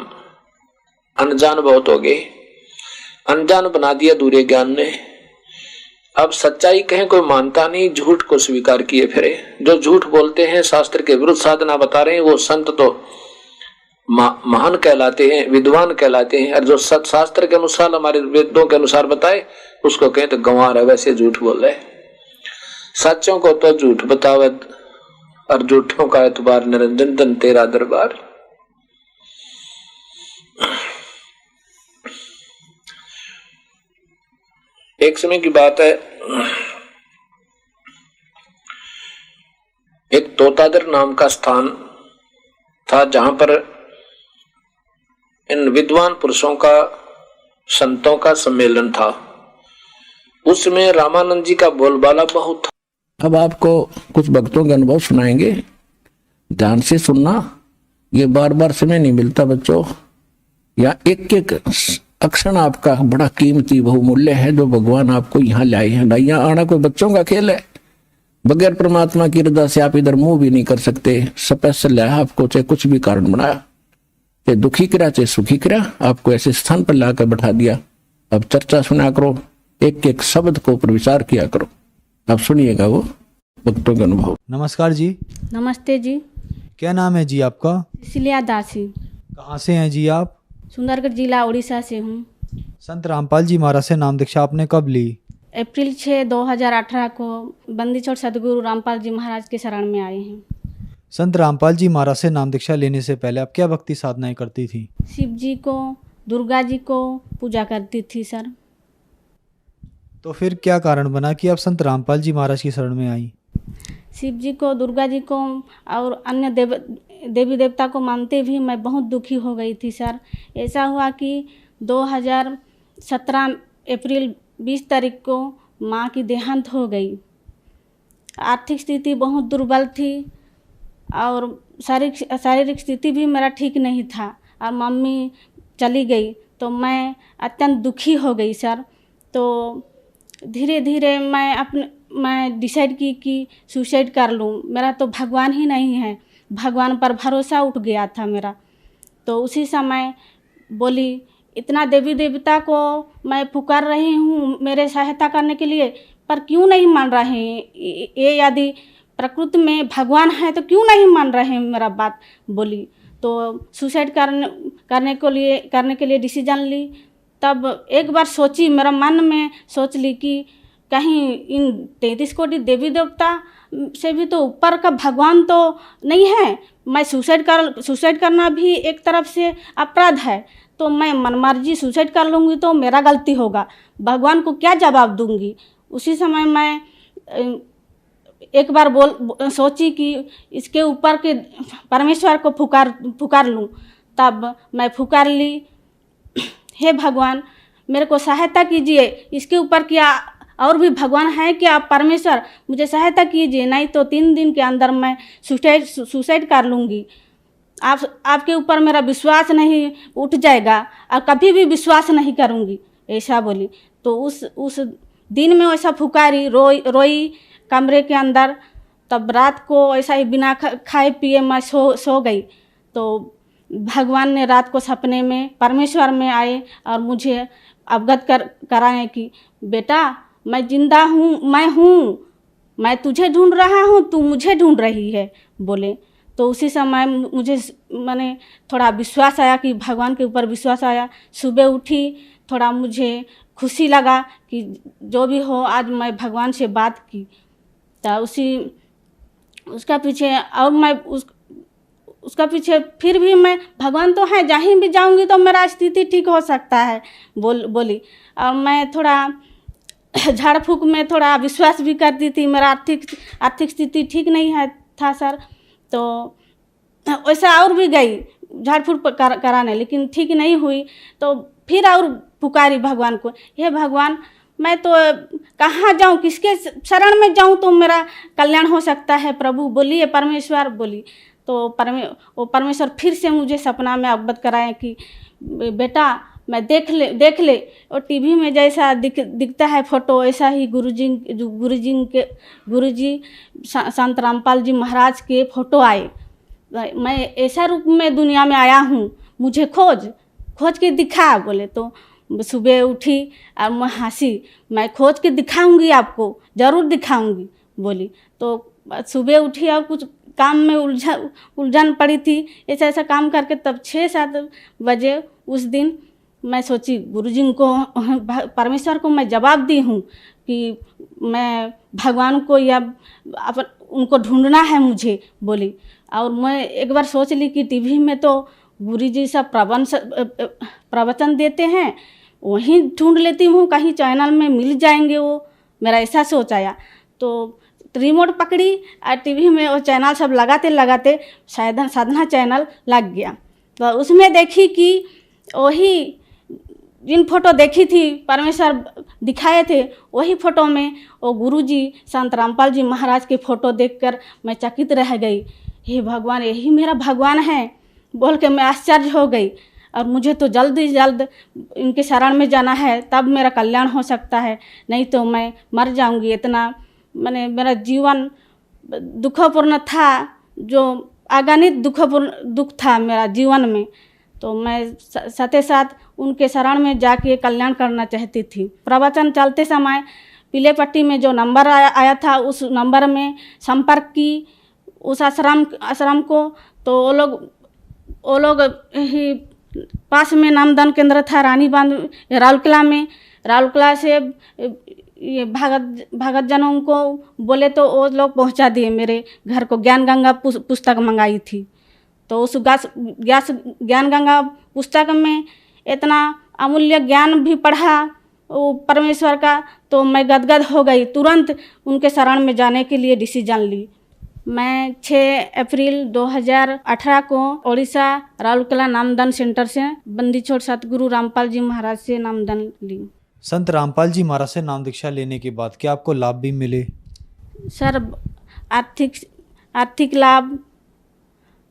अनजान बहुत हो गए, अनजान बना दिया दूरे ज्ञान ने। अब सच्चाई कहें कोई मानता नहीं, झूठ को स्वीकार किए फिरे। जो झूठ बोलते हैं, शास्त्र के विरुद्ध साधना बता रहे हैं, वो संत तो महान कहलाते हैं, विद्वान कहलाते हैं, और जो सत शास्त्र के अनुसार, हमारे वेदों के अनुसार बताए, उसको कहें तो गंवार है, वैसे झूठ बोल रहे। सच्चों को तो झूठ बतावत और झूठों का एतबार निरंजन धन तेरा दरबार। एक समय की बात है, एक तोतादर नाम का स्थान था जहां पर इन विद्वान पुरुषों का, संतों का सम्मेलन था। उसमें रामानंद जी का बोलबाला बहुत था। अब आपको कुछ भक्तों के अनुभव सुनाएंगे, ध्यान से सुनना, ये बार बार समय नहीं मिलता बच्चों, या एक एक अक्षर आपका बड़ा कीमती बहुमूल्य है जो भगवान आपको यहाँ लाए हैं। यहाँ आना कोई बच्चों का खेल है, बगैर परमात्मा की रजा से आप इधर मुंह भी नहीं कर सकते। स्पेशल है आपको, चाहे कुछ भी कारण बनाया, चाहे दुखी करा चाहे सुखी करा, आपको ऐसे स्थान पर लाकर बैठा दिया। अब चर्चा सुना करो, एक एक शब्द को ऊपर विचार किया करो। अब सुनिएगा वो भक्तों के अनुभव। नमस्कार जी। नमस्ते जी। क्या नाम है जी आपका? सिलिया दासी। कहाँ से हैं जी आप? सुंदरगढ़ जिला उड़ीसा से हूँ। संत रामपाल जी महाराज से नाम दीक्षा आपने कब ली? अप्रैल 6, 2018 को बंदी छोड़ सदगुरु रामपाल जी महाराज के शरण में आए हैं। संत रामपाल जी महाराज से नाम दीक्षा लेने से पहले आप क्या भक्ति साधनाएं करती थी? शिव जी को, दुर्गा जी को पूजा करती थी सर। तो फिर क्या कारण बना कि आप संत रामपाल जी महाराज की शरण में आई? शिव जी को, दुर्गा जी को और अन्य देव देवी देवता को मानते भी मैं बहुत दुखी हो गई थी सर। ऐसा हुआ कि 2017 अप्रैल 20 तारीख को माँ की देहांत हो गई। आर्थिक स्थिति बहुत दुर्बल थी और शारीरिक स्थिति भी मेरा ठीक नहीं था और मम्मी चली गई तो मैं अत्यंत दुखी हो गई सर। तो धीरे धीरे मैं डिसाइड की कि सुसाइड कर लूँ। मेरा तो भगवान ही नहीं है, भगवान पर भरोसा उठ गया था मेरा। तो उसी समय बोली इतना देवी देवता को मैं पुकार रही हूँ मेरे सहायता करने के लिए, पर क्यों नहीं मान रहे ये यदि प्रकृति में भगवान है तो क्यों नहीं मान रहे हैं मेरा बात बोली। तो सुसाइड करने के लिए डिसीजन ली। तब एक बार सोची, मेरा मन में सोच ली कि कहीं इन 33 कोटि देवी देवता से भी तो ऊपर का भगवान तो नहीं है। मैं सुसाइड करना भी एक तरफ से अपराध है, तो मैं मनमर्जी सुसाइड कर लूँगी तो मेरा गलती होगा, भगवान को क्या जवाब दूँगी। उसी समय मैं एक बार सोची कि इसके ऊपर के परमेश्वर को पुकार लूँ। तब मैं पुकार ली, हे भगवान मेरे को सहायता कीजिए, इसके ऊपर क्या और भी भगवान है क्या, परमेश्वर मुझे सहायता कीजिए, नहीं तो 3 दिन के अंदर मैं सुसाइड कर लूँगी। आपके ऊपर मेरा विश्वास नहीं उठ जाएगा और कभी भी विश्वास नहीं करूँगी, ऐसा बोली। तो उस दिन में वैसा पुकारी, रोई कमरे के अंदर। तब रात को ऐसा ही बिना खाए पिए मैं सो गई। तो भगवान ने रात को सपने में परमेश्वर में आए और मुझे अवगत कराए कि बेटा मैं जिंदा हूँ, मैं तुझे ढूंढ रहा हूँ, तू मुझे ढूंढ रही है बोले। तो उसी समय मुझे मैंने थोड़ा विश्वास आया कि भगवान के ऊपर विश्वास आया। सुबह उठी, थोड़ा मुझे खुशी लगा कि जो भी हो आज मैं भगवान से बात की। तो उसका पीछे और मैं उसका पीछे फिर भी मैं भगवान तो है, जहीं भी जाऊंगी तो मेरा स्थिति ठीक हो सकता है बोली। और मैं थोड़ा झाड़ फूक में थोड़ा विश्वास भी करती थी। मेरा आर्थिक स्थिति ठीक नहीं है था सर। तो वैसा और भी गई झाड़ फूक कराने, लेकिन ठीक नहीं हुई। तो फिर और पुकारी भगवान को, हे भगवान मैं तो कहाँ जाऊँ, किसके शरण में जाऊँ तो मेरा कल्याण हो सकता है, प्रभु बोलिए, परमेश्वर बोली। तो वो परमेश्वर फिर से मुझे सपना में अवगत कराए कि बेटा मैं देख ले और टीवी में जैसा दिखता है फोटो, ऐसा ही गुरुजी संत रामपाल जी महाराज के फोटो आए। मैं ऐसा रूप में दुनिया में आया हूँ, मुझे खोज के दिखा बोले। तो सुबह उठी और मैं हंसी, मैं खोज के दिखाऊंगी, आपको ज़रूर दिखाऊंगी बोली। तो सुबह उठी और कुछ काम में उलझन पड़ी थी, ऐसा काम करके तब 6-7 बजे उस दिन मैं सोची गुरुजी को, परमेश्वर को मैं जवाब दी हूँ कि मैं भगवान को या उनको ढूंढना है मुझे बोली। और मैं एक बार सोच ली कि टीवी में तो गुरुजी सब प्रवचन देते हैं, वहीं ढूंढ लेती हूँ, कहीं चैनल में मिल जाएंगे वो, मेरा ऐसा सोच आया। तो रिमोट पकड़ी और टीवी में वो चैनल सब लगाते साधना चैनल लग गया। तो उसमें देखी कि वही जिन फोटो देखी थी परमेश्वर दिखाए थे, वही फोटो में वो गुरुजी संत रामपाल जी महाराज के फोटो देखकर मैं चकित रह गई। हे भगवान, यही मेरा भगवान है बोल के मैं आश्चर्य हो गई। और मुझे तो जल्द ही जल्द इनके शरण में जाना है, तब मेरा कल्याण हो सकता है, नहीं तो मैं मर जाऊंगी। इतना मेरा जीवन दुखपूर्ण था, जो अगणित दुख था मेरा जीवन में। तो मैं साथ साथ उनके शरण में जाके कल्याण करना चाहती थी। प्रवचन चलते समय पीले पट्टी में जो नंबर आया था, उस नंबर में संपर्क की उस आश्रम को। तो वो लोग ही पास में नामदान केंद्र था रानी बांध राउरकेला में। राउरकेला से ये भगत जनों को बोले तो वो लोग पहुंचा दिए मेरे घर को। ज्ञान गंगा पुस्तक मंगाई थी, तो उस ज्ञान गंगा पुस्तक में इतना अमूल्य ज्ञान भी पढ़ा वो परमेश्वर का, तो मैं गदगद हो गई। तुरंत उनके शरण में जाने के लिए डिसीजन ली। मैं 6 अप्रैल 2018 को ओडिशा राउरकेला नामदान सेंटर से बंदीछोड़ सतगुरु रामपाल जी महाराज से नामदान ली। संत रामपाल जी महाराज से नाम दीक्षा लेने के बाद क्या आपको लाभ भी मिले? सर आर्थिक लाभ,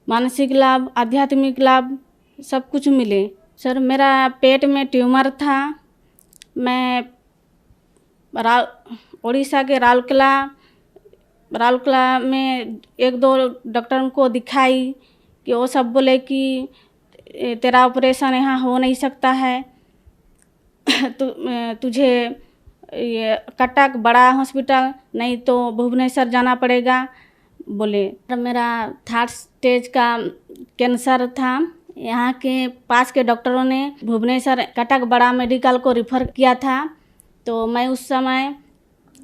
मानसिक लाभ, आध्यात्मिक लाभ सब कुछ मिले। सर मेरा पेट में ट्यूमर था। मैं उड़ीसा के राउरकेला में 1-2 डॉक्टरों को दिखाई कि वो सब बोले कि तेरा ऑपरेशन यहाँ हो नहीं सकता है, तुझे ये कटक बड़ा हॉस्पिटल नहीं तो भुवनेश्वर जाना पड़ेगा बोले। मेरा 3rd स्टेज का कैंसर था। यहाँ के पास के डॉक्टरों ने भुवनेश्वर कटक बड़ा मेडिकल को रिफ़र किया था। तो मैं उस समय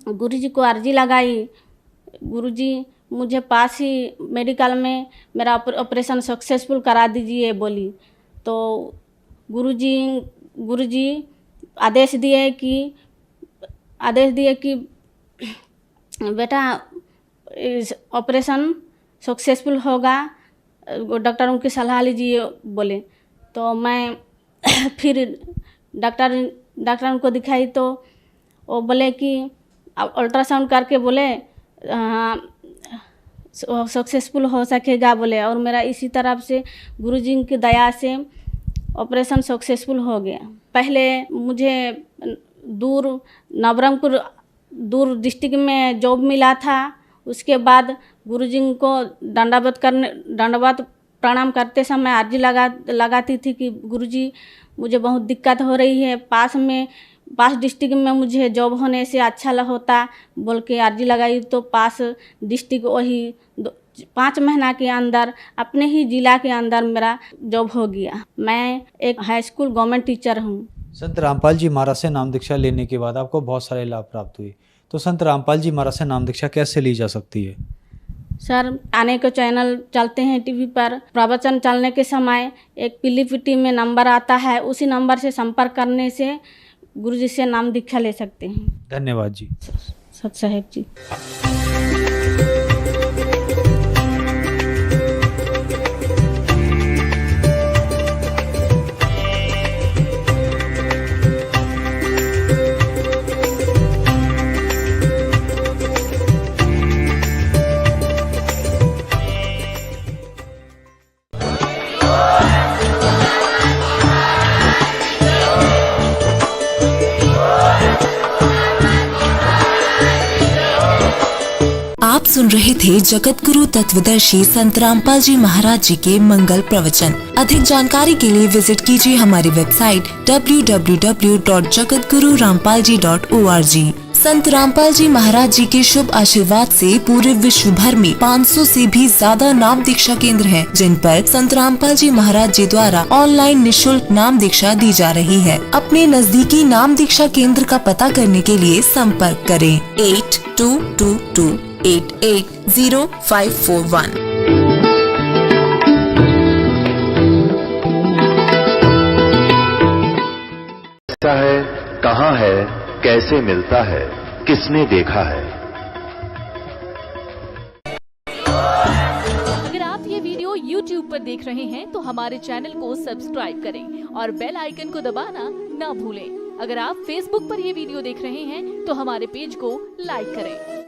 गुरुजी को अर्जी लगाई, गुरुजी मुझे पास ही मेडिकल में मेरा ऑपरेशन सक्सेसफुल करा दीजिए बोली। तो गुरुजी आदेश दिए कि बेटा ऑपरेशन सक्सेसफुल होगा, डॉक्टरों की सलाह लीजिए बोले। तो मैं फिर डॉक्टरों को दिखाई तो वो बोले कि अल्ट्रासाउंड करके बोले सक्सेसफुल हो सकेगा बोले। और मेरा इसी तरह से गुरुजी की दया से ऑपरेशन सक्सेसफुल हो गया। पहले मुझे नवरंगपुर दूर डिस्ट्रिक्ट में जॉब मिला था। उसके बाद गुरुजी को दंडवत प्रणाम करते समय अर्जी लगाती थी कि गुरुजी मुझे बहुत दिक्कत हो रही है, पास डिस्ट्रिक्ट में मुझे जॉब होने से अच्छा होता बोल के अर्जी लगाई। तो पास डिस्ट्रिक्ट वही 5 महीना के अंदर अपने ही जिला के अंदर मेरा जॉब हो गया। मैं एक हाई स्कूल गवर्नमेंट टीचर हूँ। संत रामपाल जी महाराज से नाम दीक्षा लेने के बाद आपको बहुत सारे लाभ प्राप्त हुए। तो संत रामपाल जी महाराज से नाम दीक्षा कैसे ली जा सकती है? सर अनेक चैनल चलते हैं टीवी पर। प्रवचन चलने के समय एक पीलीपीटी में नंबर आता है, उसी नंबर से संपर्क करने से गुरुजी से नाम दीक्षा ले सकते हैं। धन्यवाद जी। सत साहेब जी। आप सुन रहे थे जगत गुरु तत्वदर्शी संत रामपाल जी महाराज जी के मंगल प्रवचन। अधिक जानकारी के लिए विजिट कीजिए हमारी वेबसाइट www.jagatgururampalji.org। संत रामपाल जी महाराज जी के शुभ आशीर्वाद से पूरे विश्व भर में 500 से भी ज्यादा नाम दीक्षा केंद्र हैं, जिन पर संत रामपाल जी महाराज जी द्वारा ऑनलाइन निशुल्क नाम दीक्षा दी जा रही है। अपने नजदीकी नाम दीक्षा केंद्र का पता करने के लिए संपर्क करें 8222880541। है, कहाँ है, कैसे मिलता है, किसने देखा है। अगर आप ये वीडियो YouTube पर देख रहे हैं तो हमारे चैनल को सब्सक्राइब करें और बेल आइकन को दबाना ना भूलें। अगर आप Facebook पर ये वीडियो देख रहे हैं तो हमारे पेज को लाइक करें।